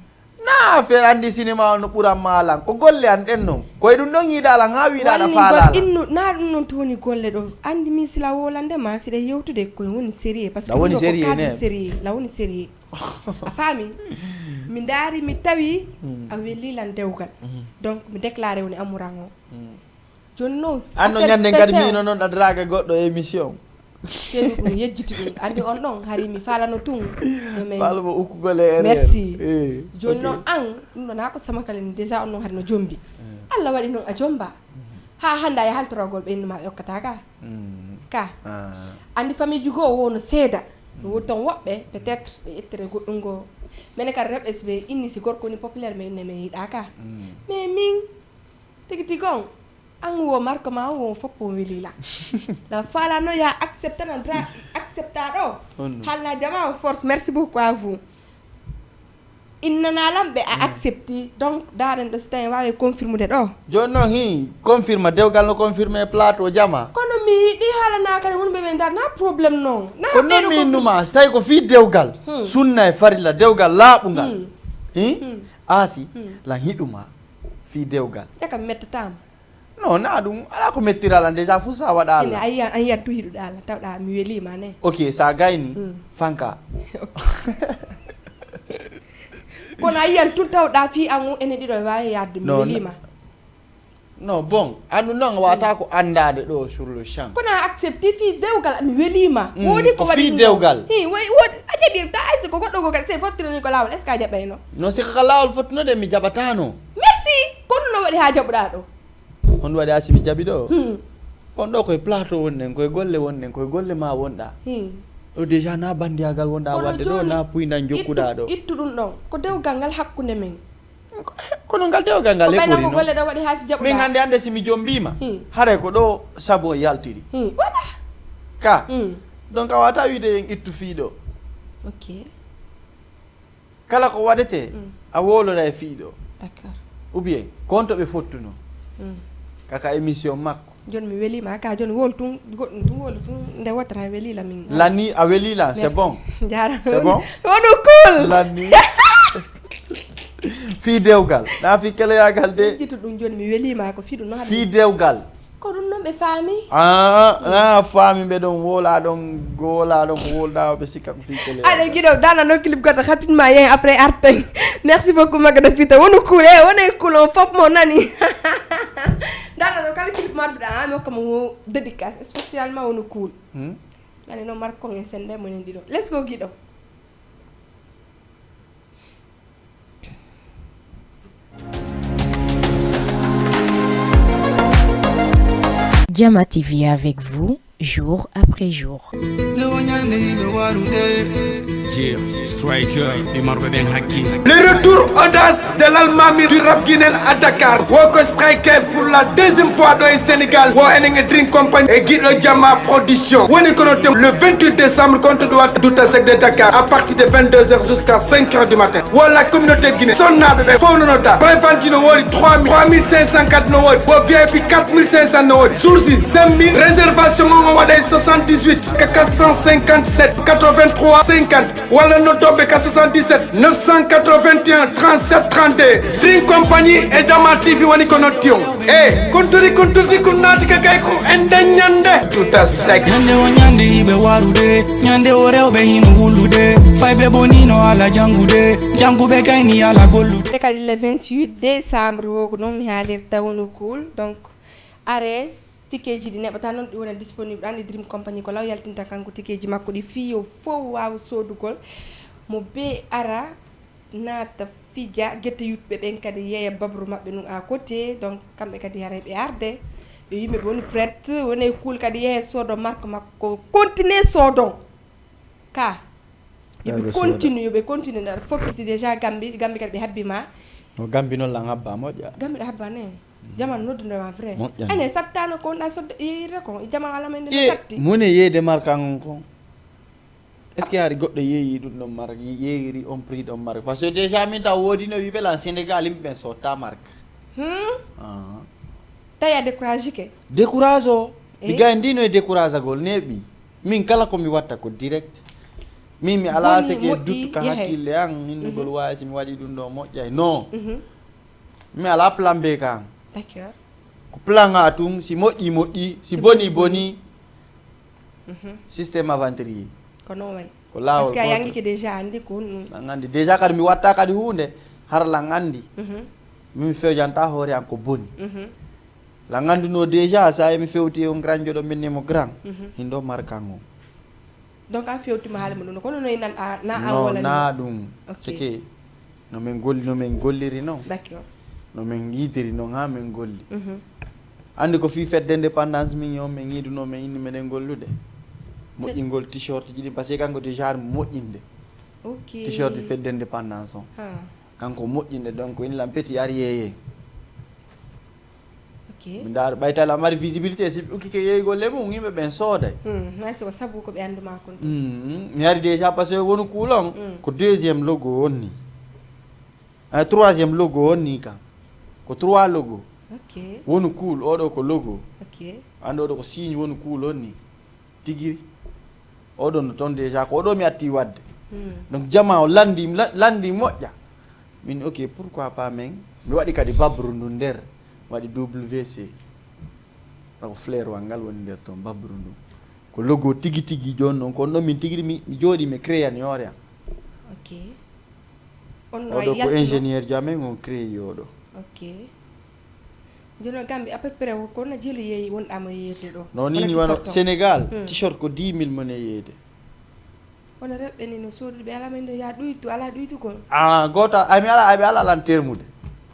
na affaire andi cinéma o no ɓuranma lan ko golle an ɗen noon koye ɗum ɗon yiiɗa lan ha wiɗaɗa faalala innu na ɗum noon to woni golle ɗo andi min sila wolandema siɗa yewtude koye woni sérieux par ce que woni sérieux ne sérieux la woni sérieux a faami mi daari mi tawi a wellilan dewgal donc mi déclaré woni amourant o joni noon anno ñande kadi mino noon ɗadraga goɗɗo émission seeɗu ɗum yejjiti ɗum andi on ɗon hari mi falano tun falamo ukkugol e merci joni noon an ɗum ɗon ha ko samakalen déjà on noon hari no jombi Allah waɗi noon a jomba ha hande a haltorogol ɓeynuma yokkata ka andi famille ji goo wono seeda no woni toon woɓɓe peut être ɓe ƴettere goɗɗum goo mene kadi rewɓe so ɓe inni si gorko woni populaire mais inne mi yiɗa ka mais min tigi tigi on an wo marque ma wo foppo welila la falano ya accepta na dra accepta ɗo halla jama force merci beaucoup à vous innanalam ɓe a accepti donc daren ɗo so tawi wawi confirmude ɗo joni noon hi confirme dewgal no confirme plateau jama kono mi yiɗi haalana kadi wonɓe ɓe dar na probléme noon ko noon mi innuma so tawi ko fi dewgal sunna e farilla dewgal laaɓugal aasi lan hiɗuma fi dewgal ƴaka mi mettatama non na ɗum ala ko mettiral an déjà fo sa waɗa Allah a yiyan tu hiɗuɗa Allah tawɗa mi welima ne ok sa gayni fanka kono ayiyan tun tawɗa fi an ene ɗiɗo wawi yadde mi welima non bon andu noon wata ko andade ɗo sur le champ kono a accepté fi dewgal mi welima wodi ko fi dewgal wodi a jaɓi ta aysi ko goɗɗo gogal se fottirani ko lawol est ce que a jaɓayno non si kaka lawol fottunode mi jaɓatano merci kono no waɗi ha jaɓuɗa ɗo on waɗi ha simi jaɓi ɗo on ɗo koye plateau wonɗen koye golle wonɗen koye golle ma wonɗa ɗo déjà na bandiyagal wonɗa wadde ɗo na puynan jokkuɗa ɗo ittu ɗum ɗon ko dewgal ngal hakkude men kono ngal dewgal ngal ɓayna ko golle ɗo waɗi ha si jaɓuɗa min hande simi joom mbima haare ko ɗo sabo yaltiri voilà ka donc a wata wiide en ittu fiiɗo ok kala ko waɗete a woloda e fiiɗo d'accord ou bien konto ɓe fottuno kaka émission makko joni mi welima ka joni wol tun goɗɗum tun woli tun nde wottata welila min lanni a welila c'est bon jarama c'est bon wono cool lanni fi dewgal na fi keleyagal de jitu ɗum joni mi welima ko fiɗum no fi dewgal ko ɗum noon ɓe faami faami ɓe ɗon wola ɗon gola ɗon ko wolɗa ɓe sikka ko fi kele aɗa guiɗo danano clip goɗɗo rapidement yehen après arten merci beaucoup Magada Pita wono cool wone cool on fop mo nani danano kala clip marɓuɗa ha mi hokkamo dédicace spécialement wono cool nani noon marque kon e sende monen ɗiɗo let's go guiɗo Diama TV avec vous, jour après jour. Le retour audace de l'Almami du rap guinéen à Dakar. Woko Striker pour la deuxième fois dans le Sénégal. Wo Enenge Drink Company et Guido Diama Production. Woni Konoté le 28 décembre contre Douata Doutasek de Dakar à partir de 22h jusqu'à 5h du matin. Wo la communauté guinéenne. Sonna bébé. Fononota. Préventino Wori 3504 no Wori. Wo VIP 4500 no Wori. Sourzi 5000. Réservation on va 78 457 83 50. Wala no tombe 77 981 37 32. Drink Company et Diama TV woni Konotion. Konturi kunati kakay ko ende nyande Doutasek. Nyande o nyande ibe warude, nyande o rewbe hinu hulude, faybe bonino ala jangude, jangube kayni ala gollude. Kadi le 28 décembre woko non mi haalirta wono cool donc ares tikeji ɗi neɓata noon ɗi wona disponible andi Dream Company ko law yaltinta kanko tikeji makko ɗi fiyo fof wawa sodugol mo be ara nata fija guette yutɓe ɓen kadi yeeya babru mabɓe nun à côté donc kamɓe kadi yara ɓe arde ɓe yimɓe ɓe woni prête woni cool kadi yeeya soodo marque makko continue soodon ka yoɓe continue ɗaɗa fokkiti déjà gambi kadi ɓe habbima no gambi noon lan habba moƴƴa gambi ɗo habbane jamanu noddunoma vrai ane sattano ko wonɗa sodde yeyire ko jamanu alamende no satti mune yeyde marque an kon est ce que hari goɗɗo yeeyi ɗum ɗon marque yeeyiri on prix ɗon marque par ce que déjà min taw woodi no wiɓe lan Sénégal yimɓe ɓen sotta marque tawi a décourage ke décourage o mi gay ndino e décourage agol neeɓi min kala komi watta ko direct min mi ala seke duttu ka hakkille an hindugol wawi si mi waɗi ɗum ɗo moƴƴay non mi ala plan B ka an d'accord ko plan A tum si moƴƴi moƴƴi si boni boni systéme aventurier ko non way ko lawol parce que a yanguike déjà andi ko lan andi déjà kadi mi watta kadi hunde har lan andi min fewjanta hoore an ko boni lan anduno déjà sa mi fewti on grand joɗo minnimo grand hindo markan o donc a fewtima haala mo ɗum kono noyi nan na a non wala na ɗum sike no min golliri noon d'accord no min yidiri noon ha min golli andi ko fi fedde indépendance min on min yiiduno min inni meɗen gollude moƴƴingol t-shirt ji ɗi par ce que kanko déjà moƴƴinde ok t-shirt fedde indépendance on kanko moƴƴinde donc ini lam peti ari yeeye ok mi ndaaro ɓaytal am mari visibilité si ɓe ukkike yeeygol mum yimɓe ɓen sooday hay soko sabu ko ɓe anduma kon mi ari déjà par ce que woni kuulon ko deuxiéme logo on ni troisiéme logo on ni kam ko 3 logo ok woni cool oɗo ko logo ok ande oɗo ko signe woni cool on ni tigui oɗo no toon déjà ko oɗo mi atti wadde donc jama o landi moƴƴa min ok pourquoi pas men mi waɗi kadi babru ndu nder mi waɗi WC ko fleur wal ngal woni nder toon babru ndu ko logo tigui joni noon kono ɗon min tigui mi jooɗi mi créan yoore am ok on oɗo ko ingénieur jo amen on créé oɗo. Ok. Jono Gambi à peu près ko na jelu yeyi wonɗamo yeyde ɗo. No nini wano Sénégal t-shirt ko 10 000 mone yeyde. Ono rewɓe ni no sodude ɓe ala men ya ɗuytu ala ɗuytu ko. Gota ami ala lan termude.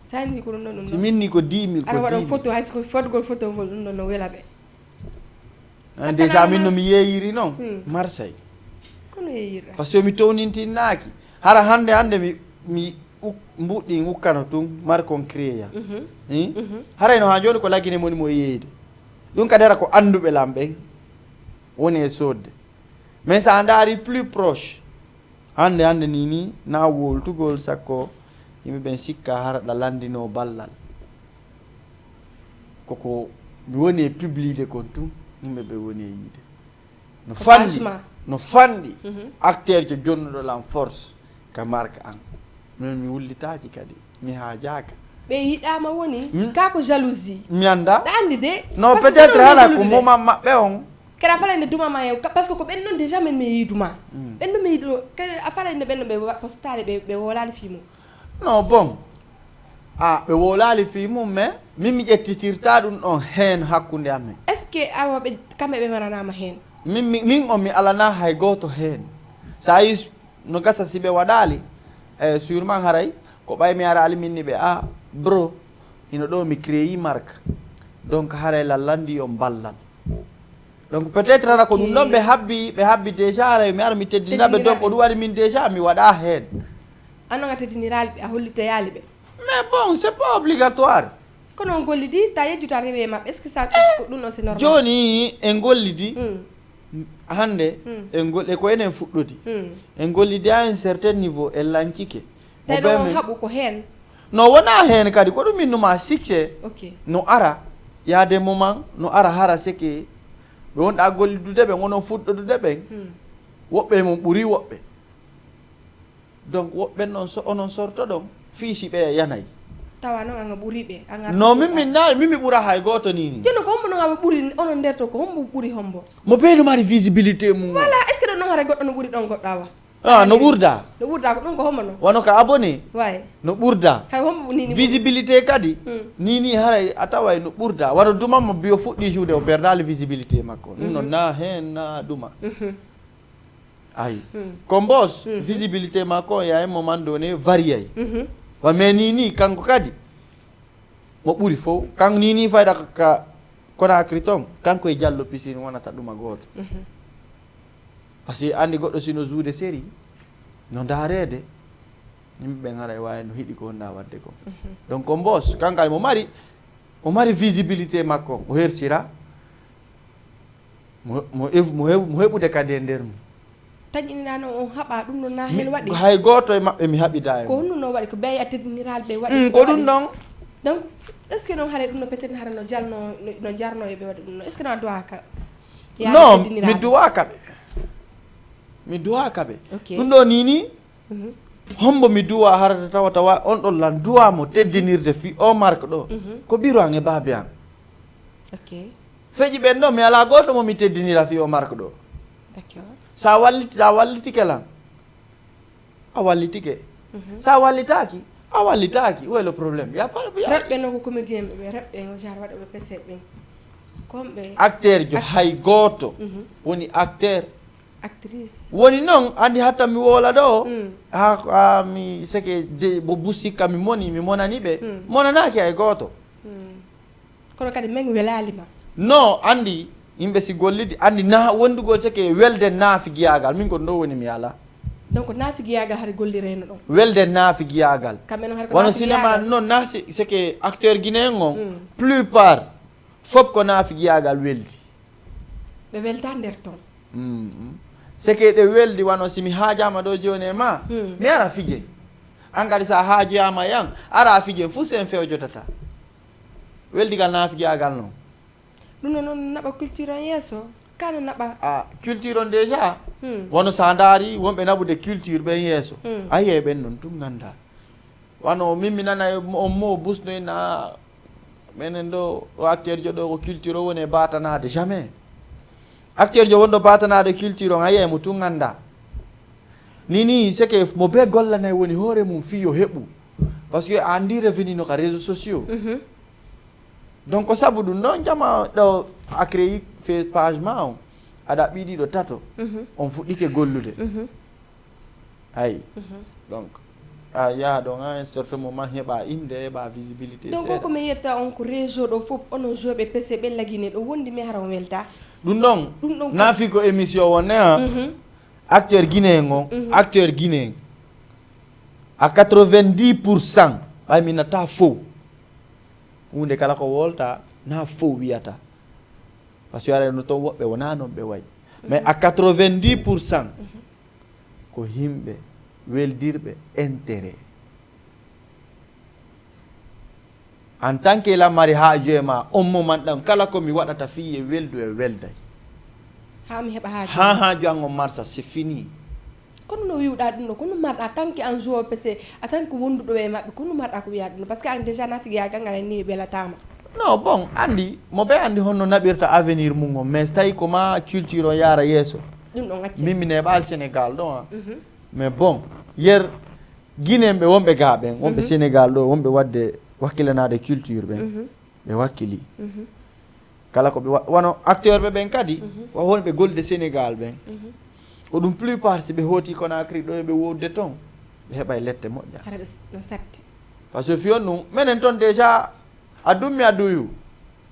Sani ko ɗum ɗon si minni ko 10 000 ko 10 000. Ara waɗa photo hay ko fotogol photo ngol ɗum ɗon no wela ɓe. Déjà min no mi yeyiri non Marseille. Kono yeyira. Parce que mi townintinnaki hara hande mi mbuɗɗi ngukkano tun markon créya haray no ha joni ko laggine moni mo yeyde ɗum kadi ara ko anduɓe lamɓen woni e sodde mais sa daari plus proche hande ni na woltugol sakko yimɓe ɓen sikka haraɗa landino ballal koko mi woni e publide kon tun yimɓe ɓe woni e yiide no fanɗi acteur jo jonnuɗo lan force ka marque an min mi wullitaaki kadi mi haajaka ɓe yiɗama woni ka ko jalousie mi anda ɗa andi de non peut être hala ko moma maɓɓe on kadi a falande dumama e par ce que ko ɓen noon déjà men mi yiiduma ɓen ɗo mi yiiɗo kadi a falande ɓen ɗo ɓe postale ɓe wolali fimum non bon ɓe wolali fimum mais min mi ƴettitirta ɗum ɗon heen hakkunde amen est ce que awa ɓe kamɓe ɓe maranama heen min on mi alana hay goto heen sa yi no gasa si ɓe waɗali sûrement haray ko ɓay mi ara aliminni ɓe bro ino ɗo mi créé marque donc haray lallandi on ballal donc peut être ara ko ɗum ɗon ɓe habbi déjà haray mi ara mi teddinaɓe donc ko ɗum waɗi min déjà mi waɗa heen annoga teddinirali ɓe a hollitoyali ɓe mais bon c'est pas obligatoire kono on gollidi ta yejjuta rewe maɓɓe est ce que ça ɗum ɗon c'est normal joni en gollidi hande e ko enen fuɗɗodi en gollidi à un certain niveau e lancike tawi ɗon haɓu ko heen no wona heen kadi ko ɗum innuma succès no ara yaade moment no ara hara seke ɓe wonɗa gollidude ɓe gonon fuɗɗodude ɓen woɓɓe mon ɓuuri woɓɓe donc woɓɓen noon onon sorto ɗon fiisi ɓe yanayi tawa noon anga ɓuuri ɓe no min mi ɓuura hay goto ni jono ko hombo noon aɓe ɓuuri onon nder to ko hombo ɓuuri hombo mo ɓeyno mari visibilité mum voilà est ce que ɗon noon hara goɗɗo no ɓuuri ɗon goɗɗo awa no ɓurda ko ɗum ko hombo noon wono ka abonné way no ɓurda hay hombo nini visibilité kadi nini haray a taway no ɓurda waɗa dumamo bio fuɗɗi juude o perdali visibilité makko ɗum noon na hen na ɗuma ayi Combos visibilité makko ya un moment donné variay wa mais nini kanko kadi mo ɓuuri fof kanko nini fayda ka Conakry ton kanko e Diallo piscine wonata ɗuma goto par ce que andi goɗɗo sino juude série no daarede yimɓe ɓen haray wawi no hiɗi ko wonɗa wadde ko donc Combos kankal mo mari visibilité makko o hersira mo heɓude kadi e nder mum taƴinina noon on haɓa ɗum noon na hen waɗi hay goto e maɓɓe mi haɓida ko honno no waɗi ko ɓeya teddiniral ɓe waɗi ko ɗum ɗon donc est ce que noon haare ɗum no peut être hara no jarno ɓe waɗi ɗum noon est ce que no a duwaka non mi duwaka ɓe ɗum ɗo nini hombo mi duwa harata tawata on ɗon lan duwamo teddinirde fi o marque ɗo ko ɓiro an e baabi an feƴi ɓen ɗo mi ala goto mo mi teddinira fi o marque ɗo sa wallitike lan a wallitike sa wallitaki a wallitaki où est le problème ya pas reɓɓe no ko comédien ɓe reɓɓe jar waɗaɓe pese ɓen komɓe acteur jo hay goto woni acteur actrice woni noon andi hatta mi wola ɗo ha mi seke bo bussikka mi monani ɓe monanaki hay goto kono kadi min welalima non andi yimɓe si gollidi andi na wondugol seke welde naafigiyagal min ko ɗo woni mi ala donc naafigiyagal har gollireno ɗon welde naafigiyagal kamɓe wono cinéma noon na seke acteur guinéen on plupart fof ko naafigiyagal weldi ɓe welta nder toon seke ɗe weldi wano simi haajama ɗo joni e ma mi ara fije an kadi sa haajoyama yan ara fije fuu sen fewjotata weldigal naafigiyagal noon ɗum no noon naɓa culture on yesso kana naɓa culture on déjà wono sa daari wonɓe naɓude culture ɓen yesso ayiye ɓen noon tum ganda wano min mi nana on mo busnoyna minen ɗo o acteur jo ɗo ko culture o woni e batanade jamais acteur jo wonɗo batanade culture on ayiye mo tum ganda nini c'est que mo be gollana woni hore mum fi yo heɓu parce que andi revenu no ka réseaux sociaux donc ko sabu ɗum noon jama ɗo a créé fait page ma on aɗa ɓiɗi ɗo tato on fuɗɗike gollude ayi donc a yaha ɗon à un certain moment heɓa inde heɓa visibilité donc koko mi yetta on ko réseau ɗo fof onon joɓe pc ɓe lagine ɗo wondi mi hara o welta ɗum ɗon naafi ko émission wonne ha acteur guinéen on acteur guinéen à 90% ɓay mi nata fof hunde kala ko wolta na fof wiyata par ce que ara no toon woɓɓe wona noon ɓe wayi mais à 90% ko himɓe weldirɓe intérêt en tant que lammari haaju e ma on moment ɗam kala komi waɗata fi e weldu e welday ha mi heɓa ha haaju an on marsa c'est fini kono no wiwɗa ɗum ɗo kono marɗa kanke en joueur pc a tan ko wonduɗo e maɓɓe kono marɗa ko wiya ɗum parce que an déjà nafi yagal ngal ni ɓelatama non bon andi mo ɓe andi honno naɓirta avenir mum on mais so tawi koma culture o yaara yeeso ɗum ɗon acce min mi neɓal sénégal ɗon mais bon yer guinéen ɓe wonɓe ga ɓen wonɓe sénégal ɗo wonɓe wadde wakkilanade culture ɓen ɓe wakkili kala ko ɓe wono acteur ɓe ɓen kadi wonɓe golde sénégal ɓen ko ɗum plupart si ɓe hooti Conakry ɗo ɓe wodde toon ɓe heɓa lette moƴƴa hara no satti par ce que fiyon ɗum minen toon déjà a dummi a duyu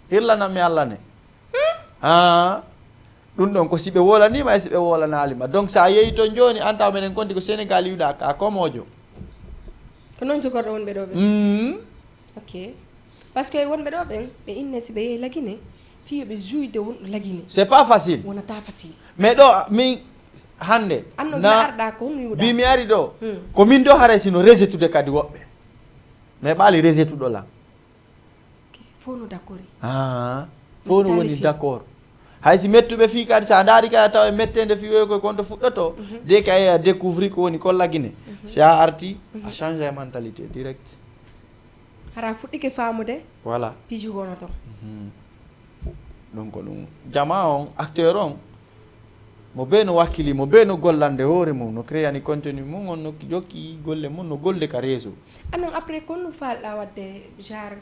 hirlanami Allah ne ɗum ɗon ko si ɓe wolanima e si ɓe wolanalima donc sa yeehi toon joni anta minen kondi ko sénégal yiwɗa ka komojo ko noon jogorɗo wonɓe ɗo ɓen ok par ce que wonɓe ɗo ɓen ɓe inne si ɓe yeehi lagine fiyoɓe jouide wonɗo lagine c'est pas facile wonata facile mais ɗo min hande na arɗa ko hono wiwɗa bi mi ari ɗo ko min ɗo haray sino resetude kadi woɓɓe mais ɓaali resetuɗo lan fof no d' accord fof no woni d' accord haysi mettuɓe fi kadi sa daari kaya taw e mettede fi weyo koye konto fuɗɗoto dès que a découvrir ko woni kollagine si a arti a change e mentalité direct hara fuɗɗike famude voilà piji wono ton donc ɗum jama on acteur on mo be no wakkili mo be no gollande hoore mum no créani contenu mum on no jokki golle mum no golde ka réseau anon après kono falɗa wadde genre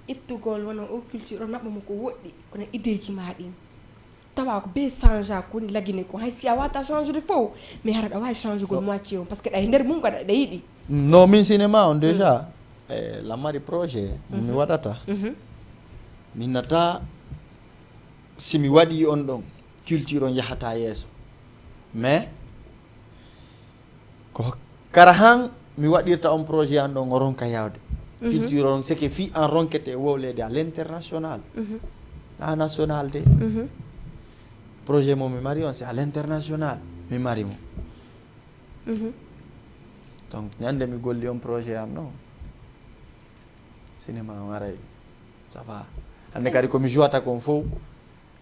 ittugol wona o culture o naɓa mo ko woɗɗi kono idéji ma ɗin tawa ko be change a koni lagine ko hay si a wata change de fof mais hara ɗa wawi change gol moitié on par ce que ɗa e nder mum ko ɗa yiɗi non min cinéma on déjà lammari projet mi waɗata min nata simi waɗi on ɗon culture on yahata yeeso mais ko kara han mi waɗirta on projet an ɗon o ronka yawde culture on c'est que fi en ronkete wowlede à l'international à national de projet mo mi mari on c'est à l'international mi mari mo donc ñande mi golli on projet am non cinéma on aray ça va hande kadi komi jouata kon fof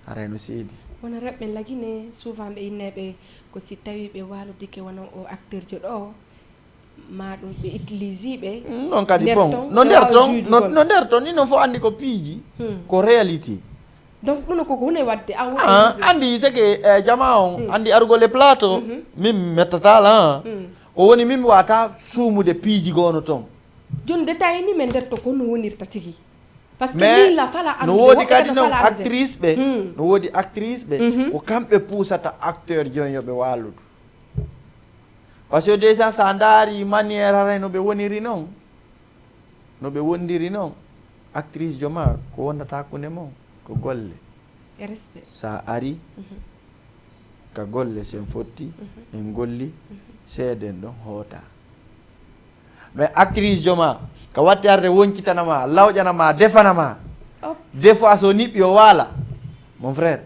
aray no seedi wona reɓɓe lagine souvent ɓe inneɓe ko si tawi ɓe walodike wona o acteur jo ɗo ma ɗum ɓe utilise ɓe non kadi bon no nder toon ni non fof andi ko piiji ko réalité donc ɗum koko hune wadde andi teke jama on andi arugol e plateau min mettatala o woni min mi wata suumude piiji goono toon joni détail ni men nder to ko no wonirta tigi par ce que lila fala no woodi kadi noon actrice ɓe no woodi actrice ɓe ko kamɓe puusata acteur joni yoɓe walludu par ce que déjà sa daari maniére haray no ɓe woniri noon no ɓe wondiri noon actrice joma ko wondata kunde mon ko golle sa ari ka golle sen fotti en golli seeden ɗon hoota mais actrice joma ka watti arde wonkitanama lawƴanama defanama des fois so niɓɓi o waala mon frère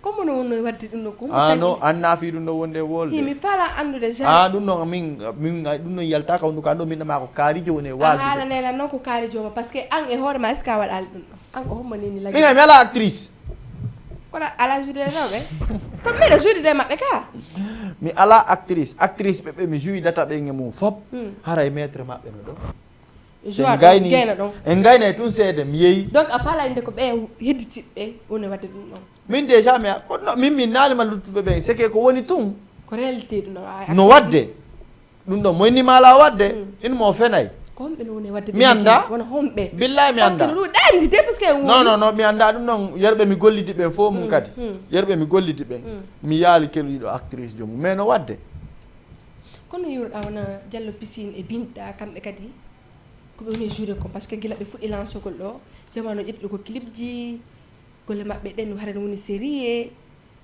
comme no wonno wadde ɗum ɗo ko no an naafi ɗum ɗo wonde wolde mi faala andude genre ɗum ɗon min ɗum ɗon yalta ka ka ɗo minɗama ko kaarijo woni e walde haalanela noon ko kaarijo ma par ce que an e hoore ma est ce que a waɗali ɗum ɗo an ko hommanini lagi mi ala actrice kono ala joude rewɓe comme mbiɗa joude de maɓɓe ka mi ala actrice ɓeɓe mi juidata ɓe e mum fop haray maître maɓɓe no ɗo en gayna e tun seede mi yeeyi donc a faalayde ko ɓe hedditiɓɓe woni wadde ɗum ɗon min déjà min naalima luttuɓe ɓen c'est que ko woni tun ko réalité no wadde ɗum ɗo moyni mala wadde in mo fenay ko homɓe woni wadde mi anda wona homɓe billahi mi anda ɗandi de parce que non mi anda ɗum ɗon yerɓe mi gollidi ɓen fof mum kadi yerɓe mi gollidi ɓen mi yaali keluɗiɗo actrice jomum mais no wadde kono yiwroɗa wona Diallo Piscine e Binta kamɓe kadi koɓe woni joué ko par ce que gila ɓe fuɗɗi lancegol ɗo jamano ƴettuɗo ko clip ji golle maɓɓe ɗen haren woni série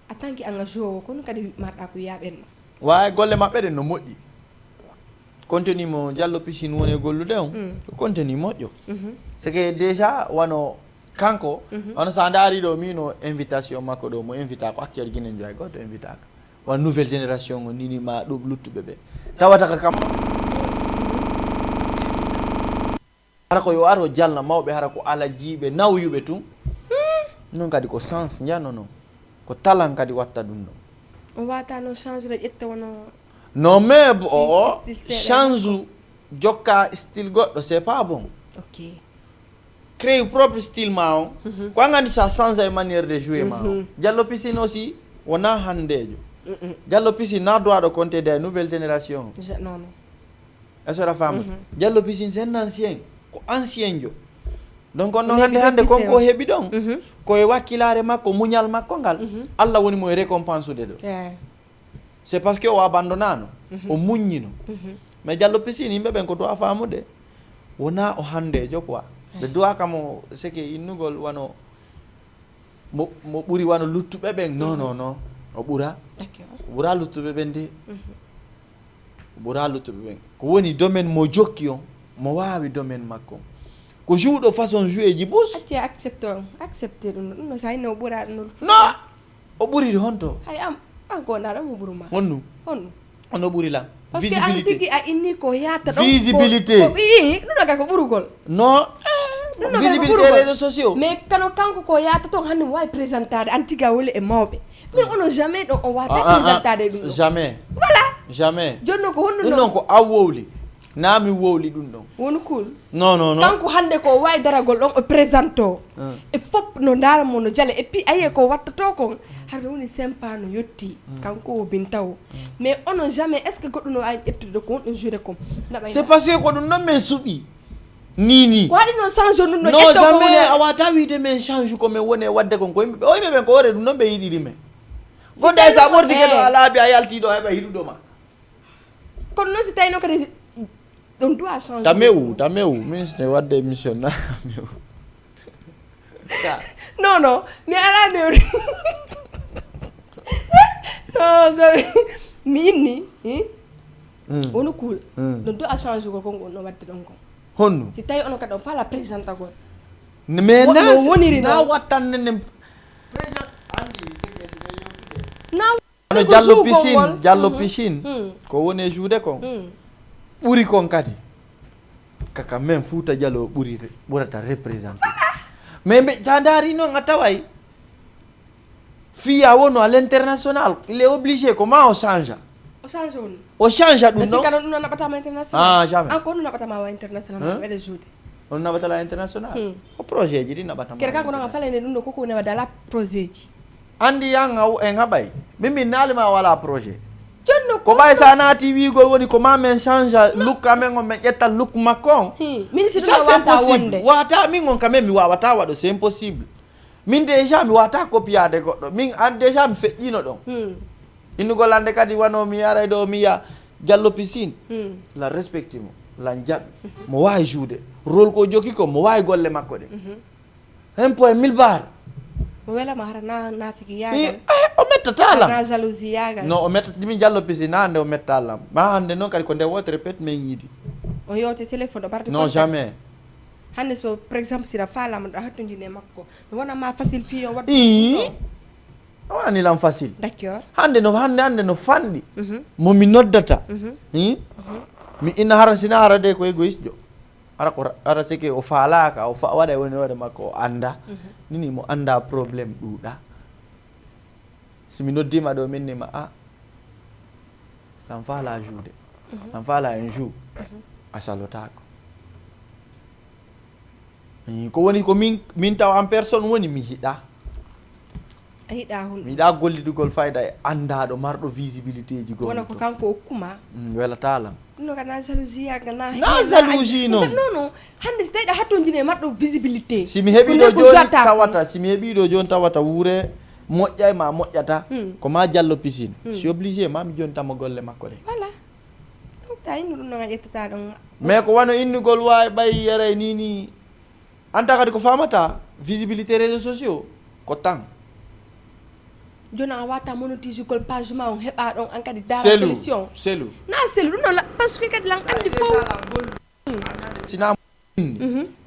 en tant que engagé kono kadi maɗa ko yaɓenno wawi golle maɓɓe ɗen no moƴƴi contenu mo Diallo Piscine woni e gollude on ko contenu moƴƴo c'est que déjà wano kanko ono sa daari ɗo mino invitation makko ɗo mo invita ko acteur Guinée Ndiaye goto invita ka won nouvelle génération o nini ma ɗum luttuɓe ɓe tawata ka kam hara ko yo aro jalna mawɓe hara ko ala jiiɓe nawyuɓe tun non kadi ko sens jano non ko talan kadi watta ɗum ɗo on watano change de ƴetta wono non mais o change jokka style goɗɗo c'est pas bon ok crée propre style ma on ko angandi sa change e manière de jouer ma on Diallo Piscine aussi wona handejo Diallo Piscine na droit de compter des nouvelles générations non non est-ce que la femme Diallo Piscine c'est un ancien ko ancien jo donc on hande konko heɓi ɗon koye wakkilare makko muñal makko ngal Allah woni mo e récompense ude ɗo c'est parce que o abandonano o muññino mais Diallo Piscine yimɓe ɓen ko dowa famude wona o handejo quoi ɓe dowa kamo seke innugol wano mo ɓuuri wano luttuɓe ɓen non o ɓuura ɓuura luttuɓe ɓen de ɓuura luttuɓe ɓen ko woni domaine mo jokki on mo wawi domaine makko ko jouɗo façon joué ji ɓus acci accepté ɗum no sa hinno o ɓuura ɗum non o ɓuuri honto hay am gonɗaɗo mo ɓuuruma honnu ono ɓuuri lam parce que an tigui a inni ko yata ɗon visibilité ɗum ɗo kadi ko ɓuurugol non visibilité réseaux sociaux mais kanko ko yata toon hande mo wawi présentade an tigui a woli e mawɓe mais ono jamais ɗon on wata présentade ɗum jamais voilà jamais jonno ko honno ɗum ɗon ko a wowli na mi wowli ɗum ɗon woni cool non kanko hande ko wawi daragol ɗon o présente o e fop no daramo no jaale et puis ayiye ko wattato kon harde woni sympa no yetti kanko o Binta o mais onon jamais est ce que goɗɗo no wawi ƴettude ko wonɗo juré kom c'est parce que ko ɗum ɗon min suuɓi ni ko waɗi noon change ɗum ɗo non jamais a wata wiide min change ko min woni e wadde kon ko yimɓeɓe o yimɓe ɓen ko wore ɗum ɗon ɓe yiɗiri men goɗɗo e sa ɓordike ɗo a laabi a yaltiɗo heɓa hiɗuɗoma kono noon si tawino kadi ɗum doit changer tamewu ministre wadde émission na non mi ala mewri non so mi inni wono cool ɗum doit changer ko konko no wadde ɗon kon honno si tawi onon kadi on fala présenta gol mais no woniri na wattannene no Diallo Piscine ko woni e juude kon ɓuri kon kadi kaka même Fouta Diallo ɓurata représenté mais ɓe ta daari noon a taway fiya wono à l'international il est obligé ko ma o change o change ɗum ɗon sikano ɗum no naɓatama international jamais encore no naɓatama wa international waɗe juude on naɓatala international o projet ji ɗi naɓatama kere kanko noon a falende ɗum ɗo koko woni wadala projet ji andi yan en haɓay min naalima wala projet jonno ko ɓay sa naati wigol woni ko ma men change look amen on min ƴettal look makko on ministre ça c'est impossible wata min on quand même mi wawata waɗo c'est impossible min déjà mi wawata copiade goɗɗo min an déjà mi feƴƴino ɗon innugol ande kadi wano mi yaray ɗo mi yiya Diallo Piscine la respecte mo la jaɓi mo wawi joude rôle ko joki ko mo wawi golle makko ɗe 1.1000 bar o welama hara nafiki yagal o mettata lam na jalousie yagal non o mettata ɗimi Diallo Piscine hande o metta lam ma hande noon kadi ko nde wotere pet min yiiɗi on yewte téléphone o barde non jamais hande so par exemple sira falama ɗo hattodine makko no wonama facile fi o waɗa o wonani lam facile d'accord hande no fanɗi momi noddata mi inna hara sina hara de ko égoïste jo ara sike o falaka o waɗa woni hoore makko o anda nini mo anda probléme ɗuuɗa simi noddima ɗo min nima lam fala joude lam fala un jour a salotako ko woni ko min taw en personne woni mi hiɗa a hiɗa hunde mi yiɗa gollidugol fayda e andaɗo marɗo visibilité ji wona ko kanko okkuma welatalam no kana jalousie yaga na jalousie non non hande so tawiɗa hattojine marɗo visibilité simi heeɓiɗo joni tawata simi heeɓiɗo joni tawata wuure moƴƴay ma moƴƴata ko ma jallo piscine si obligé mami joni tama golle makko de voilà donc ta innu ɗum noga ƴettata ɗon mais ko wano innugol wawi ɓay yaray nini anta kadi ko famata visibilité réseaux sociaux ko tan joni a wata monétise gol page ma on heɓa ɗon an kadi dara solution selu na selu ɗum noon par ce que kadi lan andi fof sina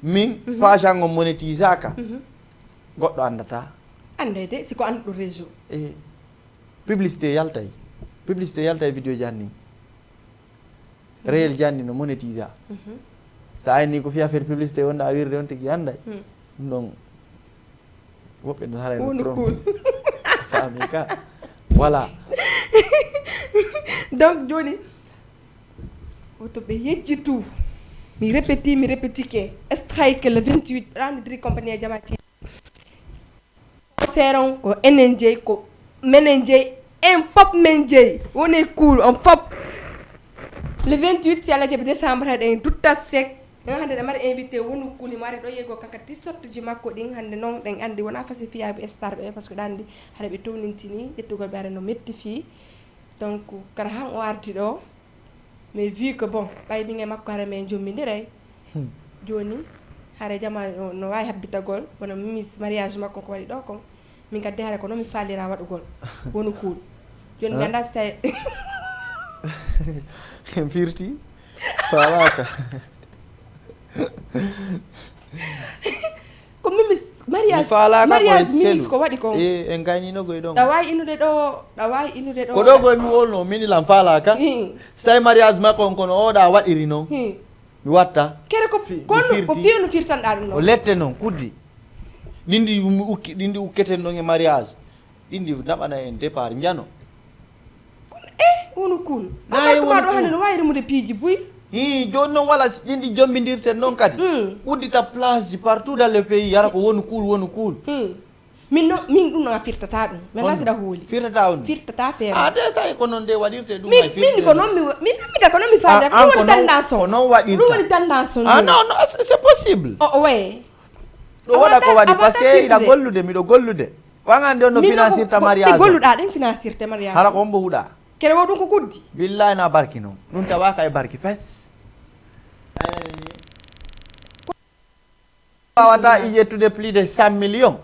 min page an on monétise aka goɗɗo andata ande de siko anduɗo réseau publicité yaltay vidéo janni réel janni no monétise a sa ayni ko fiya feere publicité wonɗa wirde on tigui anday ɗum ɗon woɓɓe no haray no trom fami ka voilà donc joni woto ɓe yejjitu mi répétike strike le 28 ranidiri compagnie e jamati seron ko enen jeeyi ko menen jeeyi en fop men jeeyi woni cool on fop le 28 si Allah jaɓi décembre haɗen dutta sec hande ɗe mari invité wonu kuli mari ɗo yeygo kanka tisottuji makko ɗin hande noon ɗen andi wona fasi fiyaɓe star ɓe par ce que ɗa andi haɗa ɓe townintini ƴettugol ɓe ara no metti fi donc kara han o ardi ɗo mais vu que bon ɓay min e makko hara men jommidiray joni hara jama no wawi habbitagol wono mimi mariage makko ko waɗi ɗo kon min kadde hara ko noon mi faalira waɗugol wonu kuul joni ganda so tawi en firti falaka ko mimi mariage minis ko waɗi ko en gayninogoy ɗon ɗa wawi innude ɗo ko ɗo goy mi wolno minilam falaka so tawi mariage makko on kono oɗa waɗiri noon mi watta kere ko kono ko fiyu no firtanɗa ɗum o lette noon kuddi ɗindi ukketen ɗon e mariage ɗindi naɓana en départ jano wonu cool aɗuma ɗo hande no wawi remude piiji buy joni noon wala ɗinɗi jombidirten noon kadi uddita place ji partout dans le pays yara ko wonu cool min ɗum noon a firtata ɗum mais la siɗa hooli firtata on firtata peere de sa ko noon de waɗirte ɗum min ko noon miga ko noon mi faada ɗum woni tendance o ko noon waɗirta ɗum woni tendance o non c'est possible o waye ɗo waɗa ko waɗi par ce que iɗa gollude miɗo gollude ko an ande on no financirta mariage golluɗa ɗen financirte mariage hala ko on mbo huuɗa kere wo ɗum ko guddi billahi na barki noon ɗum tawaka e barki fes wawata ƴettude plus de 100 millions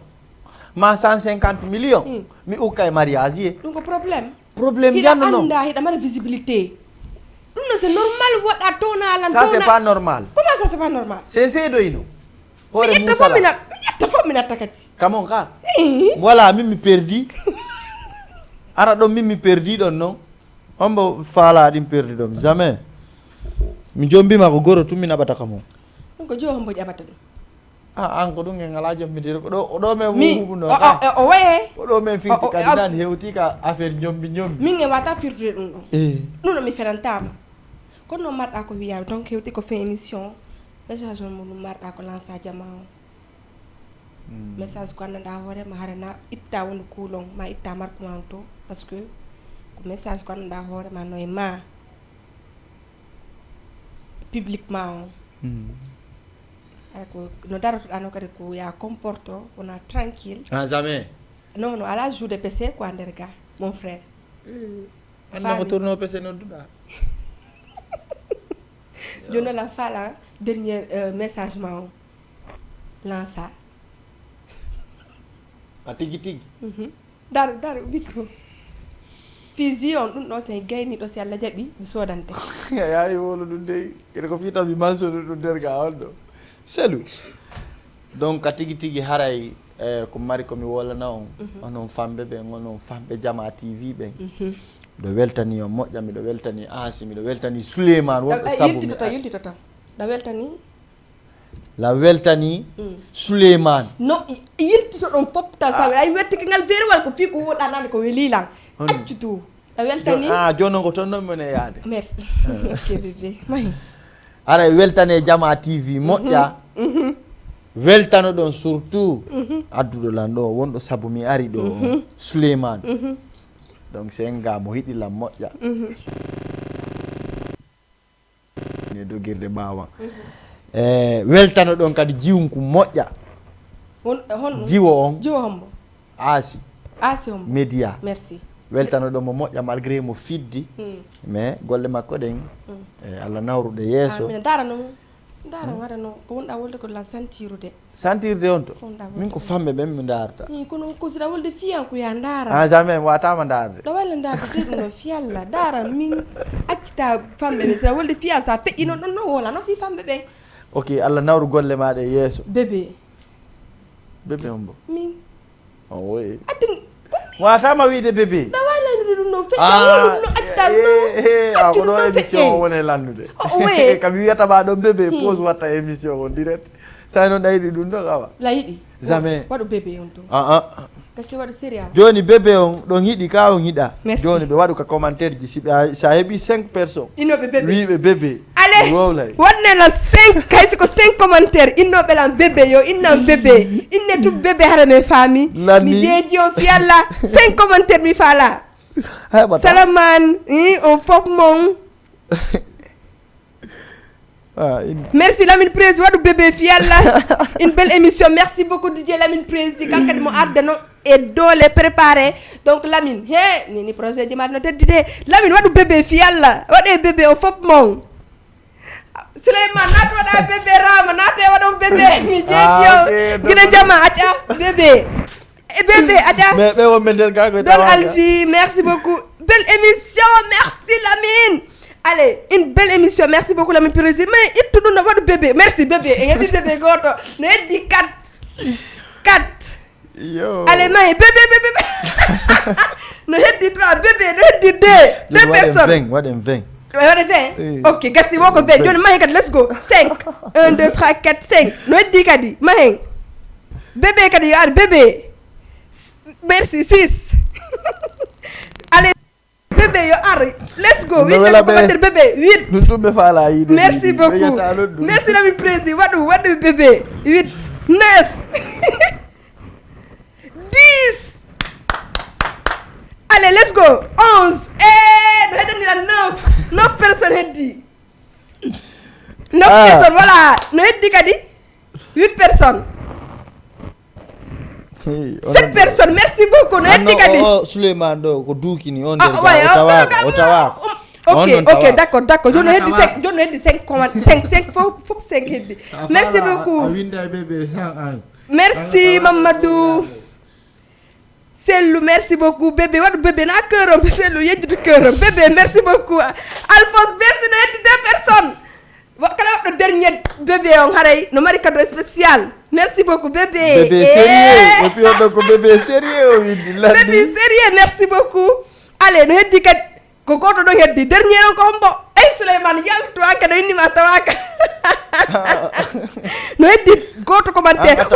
ma 150 millions mi ukka e mariage ye ɗum ko probléme janno noon anda hiɗa mara visibilité ɗum no c'est normal waɗa townalan ça c'est pas normal comment ça c'est pas normal c'est seedoyno mi ƴetta fof mi natta kadi kamon ka voilà min mi perdi ara ɗon min mi perdi ɗon noon hombo faala ɗin perdi ɗon jamais mi jombima ko goro tun mi naɓata ka mon ɗum ko jo hombo ƴaɓata ɗum an ko ɗum en ala jombidire ko ɗo men wuhuɓuno o waye oɗo men firti kadi nan hewti ka affaire jombi min e wata firtude ɗum ɗon ɗum no mi ferantama kono noon marɗa ko wiyaɓe donc hewti ko fin émission message on muɗum marɗa ko lança jama o message ko anndanɗa hoorema harana itta woni kuulon ma itta marque ma on to par ce que ko message ko anndanɗa hoorema no e ma public ma on ara ko no darotoɗa no kadi ko ya comporte wona tranquille jamais non ala joude PC ko nder ga mon frère anno ko tourno PC nodduɗa joni la fala dernier message ma on lança a tigi daru micro fusion ɗum ɗo sen gayniɗo si Allah jaɓi mi sodante yayi wolo ɗum de kede ko fiita mi mansoɗo ɗum nder ga on ɗo selu donc a tigi haray ko mari komi wolana on onon famɓe ɓen onon famɓe jama TV ɓen miɗo weltani on moƴƴa miɗo weltani Asi miɗo weltani Souleymane wonɓe sabu yiltitota ɗa weltani la weltani Souleymane no yiltito ɗon fopta sawe ay wettike ngal berewal ko fi ko woɗanani ko welilan accutu ɗa weltani joni noon ko toon noon mine yaade merci ok bébé mahi ara weltane jama TV moƴƴa weltano ɗon surtout adduɗo lan ɗo wonɗo saabu mi ari ɗo Souleymane donc c'est nga mo hiɗi lam moƴƴa ne dogirde ɓawa weltano ɗon kadi jiwunku moƴƴa jiwo on hombo Asi hombo média merci weltano ɗon mo moƴƴa malgré mo fiddi mais golle makko ɗen Allah nawruɗe yeeso ndara waɗano ko wonɗa wolde ko la sentirde on to min ko famɓe ɓen mi darta kono ko siɗa wolde fiyanko ya ndara jamais mi watama darde ɗo walla darde deɗi no fiyalla dara min accita famɓe ɓe siɗa wolde fiyan sa feƴƴi noon ɗon no wola no fi famɓe ɓen ok Allah nawru golle maɗe yeeso bébé on bo min oui atin watama wiide bébé ɗo wallandude ɗum no feƴƴa no accita ko ɗo émission woni landude kam wiyatama ɗon bébé pose watta émission on direct sa noon ɗayɗi ɗum ɗo kawa layiɗi jamais waɗo bébé on to kasi waɗo séria joni bébé on ɗon hiɗi ka on hiɗa joni ɓe waɗu ka commentaire ji sa heeɓi 5 personnes innoɓe bébé wiɓe bébé ale wonne la 5 haysi ko 5 commentaire innoɓe lan bébé yo innan bébé inne tum bébé hara men faami mi jeeji on fiyalla 5 commentaire mi faala Salaman on fof mon merci Lamine Prési waɗu bébé fiyalla une belle émission merci beaucoup DJ Lamine Prési kankadi mo ardano e doole préparé donc Lamine nini projet ji maɗa no teddide Lamine waɗu bébé fiyalla waɗe bébé on fof mon Souleymane naati waɗa bébé Rama naate waɗon bébé mi jeeji o guiɗa jama aƴa bébé aƴa mais ɓe wonɓe nder gago Don Alfi merci beaucoup belle émission merci Lamine allez une belle émission merci beaucoup Lamine Prési mais ittu ɗum no waɗu bébé merci bébé en heeɓi bébé goto no heddi 4 yo allez mayi bébé no heddi 3 bébé no heddi 2 personnes waɗen 20 waɗe 20 ok gasti wo ko 20 joni mahen kadi let's go 5 1 2 3 4 5 no heddi kadi mahen bébé kadi yo ar bébé merci 6 allez bébé yo ar let's go winde ko commentaire bébé 8 ɗum tumɓe faala yiide merci beaucoup merci Lamine Prési waɗu bébé 8 9 10 allez let's go 11 no heddani la 9 personnes heddi 9 personnes voilà no heddi kadi 8 personnes 7 personnes merci beaucoup no heddi kadi Souleymane ɗo ko duukini on nder o tawaka ok d'accord joni heddi 5 comment 5 fof 5 heddi merci beaucoup merci Mamadou Sellou merci beaucoup bébé waɗu bébé na cœurom Sellou yejjude cœurom bébé merci beaucoup Alphonse merci no heddi 2 personnes kala waɗɗo dernier bébé on haray no mari cadeau spécial merci beaucoup bébé sérieux et puis on ko bébé sérieux o windi bébé sérieux merci beaucoup allez no heddi kadi ko goto ɗon heddi dernier on ko hombo Souleymane yaltu anka no innima tawaka no heddi goto commentaire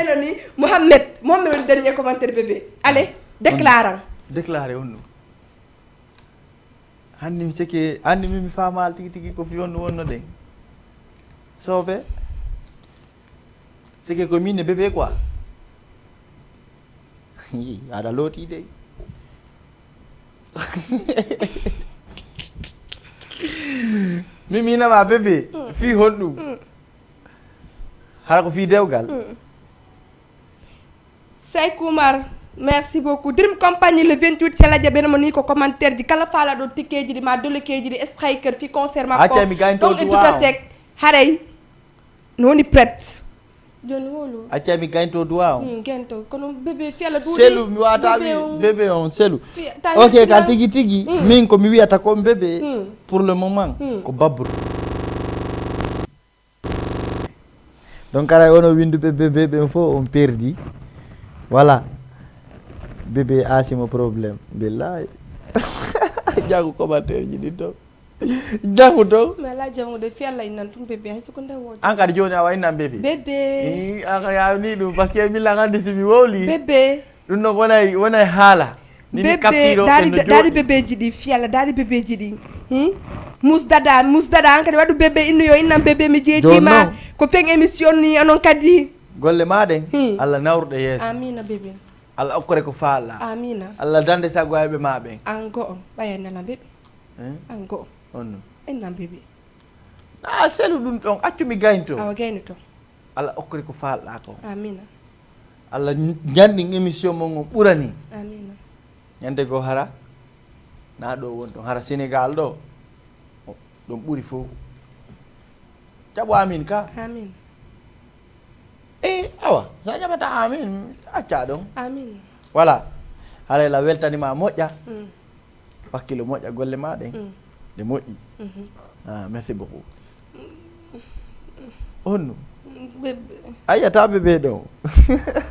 enoni Mohamed woni dernier commentaire bébé allez déclaré on ɗum hanni mi seke anndi min mi faamaali tigi ko fiyon ɗum wonno ɗen soobe seke ko min e bébé quoi aɗa looti de min minama bébé fii honɗum hara ko fii dewgal Seydou Oumar merci beaucoup Dream Compagnie le 28 c'est la jaɓe mo ni ko commentaire ji kala faalaɗo tikkeji ɗi ma dolekeji ɗi striker fi concert makko donc e duta sek haray no woni prête joni wolo accami gaynto duwa on gento kono bébé fiyala duuɗi selu mi wata bébé on selu ok ka tigi min ko mi wiyata ko bébé pour le moment ko babru donc aray ono winduɓe bébé ɓen fof on perdi voilà bébé asimo probléme billahi jangu commentaire ji ɗi to jangu to mais la jangude fiyalla innan tum bébé hay soko nde woodi an kadi joni a waynnan bébé bébé an ya ni ɗum par ce que min la gandi simi wowli bébé ɗum noon wonay haala bébé dari bébé jidi fiala dari bébé jidi mus dada kadi wadu bébé inno yo innam bébé mi jeetima ko feng émission ni anon kadi golle maɗen Allah nawruɗe yeeso amina bébé Allah okkore ko faala amina Allah dande sagoyɓe ma ɓen an go ɓayanala bébé an go on innam bébé selu ɗum ɗon accumi gaynto awa gayni to Allah okkore ko faalɗa ko amina Allah janɗin émission mon on ɓurani amina ñande goo hara na ɗo won ɗon hara Sénégal ɗo ɗum ɓuri fof jaɓo amin ka amin awa sa jaɓata amin acca ɗon amin voilà halayla weltanima moƴƴa wakkilo moƴƴa golle maɗen ɗe moƴƴi merci beaucoup honno ayata bébé ɗo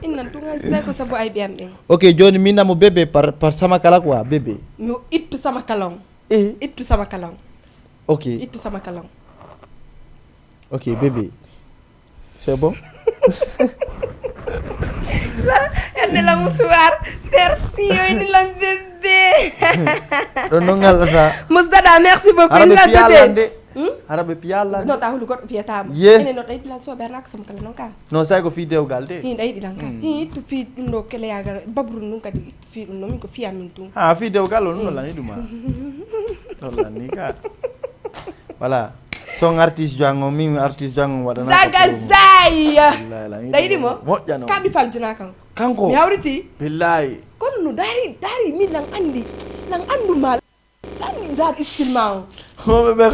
innan tunga sita ko sabu ay ɓiyam ɓen ok joni min namo bébé par sama kala quoi bébé mi ittu sama kalon ittu sama kalon ok ittu sama kalon ok bébé c'est bon enne la musuwar merci yoy ni la bébé ɗon noon ngallata musdada merci beaucoup ni la bébé haraɓe piyalla non ta hulu goɗɗo piyatama Ye. ene no ɗayi ɗilan soɓe arnaka sama kala noon ka non say ko fi dewgal de hin ɗayi ɗilan ka ittu fi ɗum ɗo keleyagal babru ɗum kadi ittu fi ɗum no min ko fiya min tum fi dewgal o ɗum nollani ɗuma nollani ka voilà son artiste jango min artiste jango waɗana Zagazay ɗayiɗimo moƴƴano kaɓi faljuna kan kanko mi hawriti billahi kono no dari min lan andi anduma andi zag istilma o hoɓe ɓe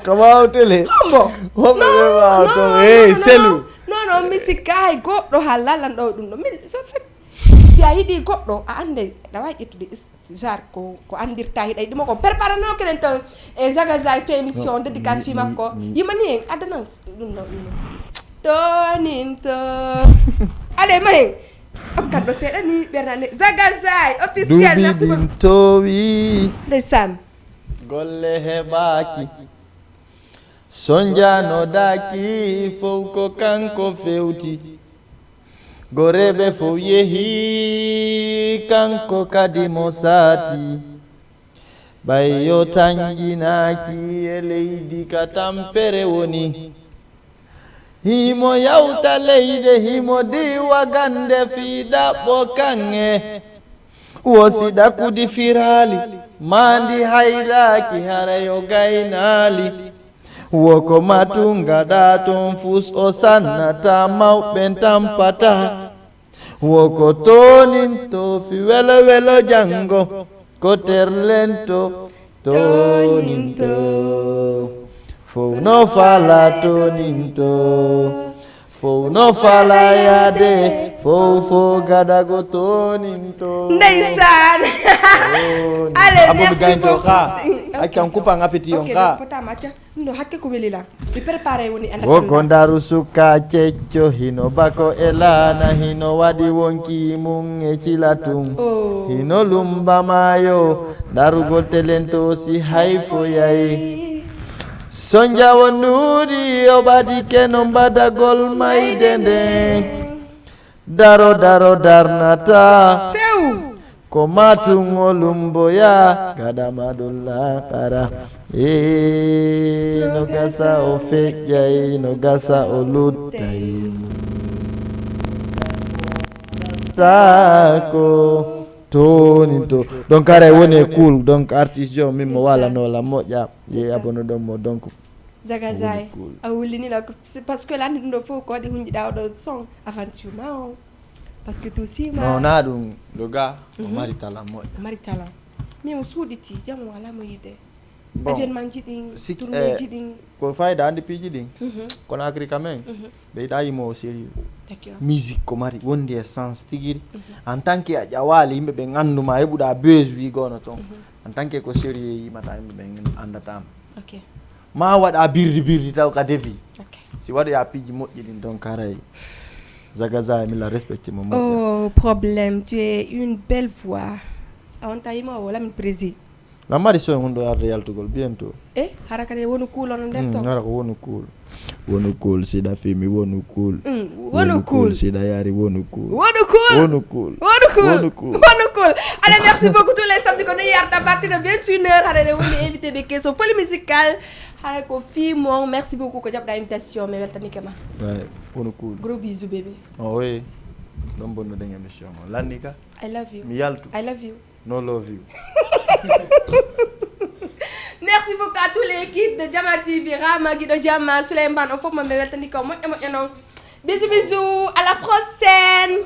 kawaw télé ombo hoɓe ɓe waw to selu non mi sikka hay goɗɗo ha lalan ɗo ɗum ɗo min so fait si a yiɗi goɗɗo a ande aɗa wawi ƴettude jar ko andirta hiɗay ɗuma ko préparano kenen tan e Zagazay fe émission dédicace fi makko yimani hen addanan ɗum ɗo toninto ale ma hen okkanɗo seeɗa ni ɓernane Zagazay officiel merci beaucoup towi ndeysan golle heɓaki sonjanodaki fof ko kanko fewti goreɓe fof yehi kanko kadi mo saati ɓayyo tanjinaki e leydi ka tampere woni himo yawta leyde himo diwa gande fiɗaɓɓo kange wosiɗa kudi firali mandi hayraki harayo gaynali woko matu gaɗa ton fus o sannata mawɓe tampata woko toninto fi welo welo jango ko terlento toninto fof no fala toninto fof no fala yade fofo gadago toninto ndeysan allez merci beaucoup accam coupa appétit on ka potama acca no hakke ko welila mi préparé woni woko ndaru suka cecco hino bako e laana hino waɗi wonki mum e cilatum hino lumba maayo darugol telento si hay fo yayi sonja wonduɗi o ɓaɗi keno mbadagol mayde nden daro darnata ko matum o lumboya gaɗama ɗum laƙara no gasa o feƴƴay no gasa o luttay tako toni to donc ara woni cool donc artiste jo min mo walanola moƴƴa ye abono ɗon mo donc Zagazay a wulinila parce que landi ɗum ɗo fof ko waɗi hunjiɗa oɗo son aventure ma o parce que tout sima non na ɗum le gars o mari talent moƴƴo mari talent mais o suuɗiti jam wala mo yide bon événement ji ɗin tournéji ɗin ko fayida andi piiji ɗin kono agri quand même ɓe yiɗa yimo o sérieux musique ko mari wondi e sens tiguiri en tant que a ƴawali yimɓe ɓe ganduma heɓuɗa buse wigono toon en tant que ko sérieux yimata yimɓe ɓe andatama ma waɗa birdi taw ka debi si waɗoya piiji moƴƴi ɗin donc haray Zagazay mi la respecte mo oh problème tu es une belle voix on ta yima wala min prési la mari so hundo arde yaltugol bientôt harakade wonu cool on der to ngara ko wonu cool sida fimi wonu cool wonu cool sida yari wonu cool allez merci beaucoup tous les samedis qu'on est hier à partir de 21h harade woni invité be keso polymusical hay ko fi mo merci beaucoup ko jabda invitation mais weltani kema ouais wonu cool gros bisous bébé oh oui non bonne dernière émission Lanika I love you mi yaltu I love you no love you. Merci beaucoup à toute l'équipe de Jama TV, Rama, Guido Jama, Suleiman, au fond, ma belle tandis comme moi, bisous, bisous, à la prochaine.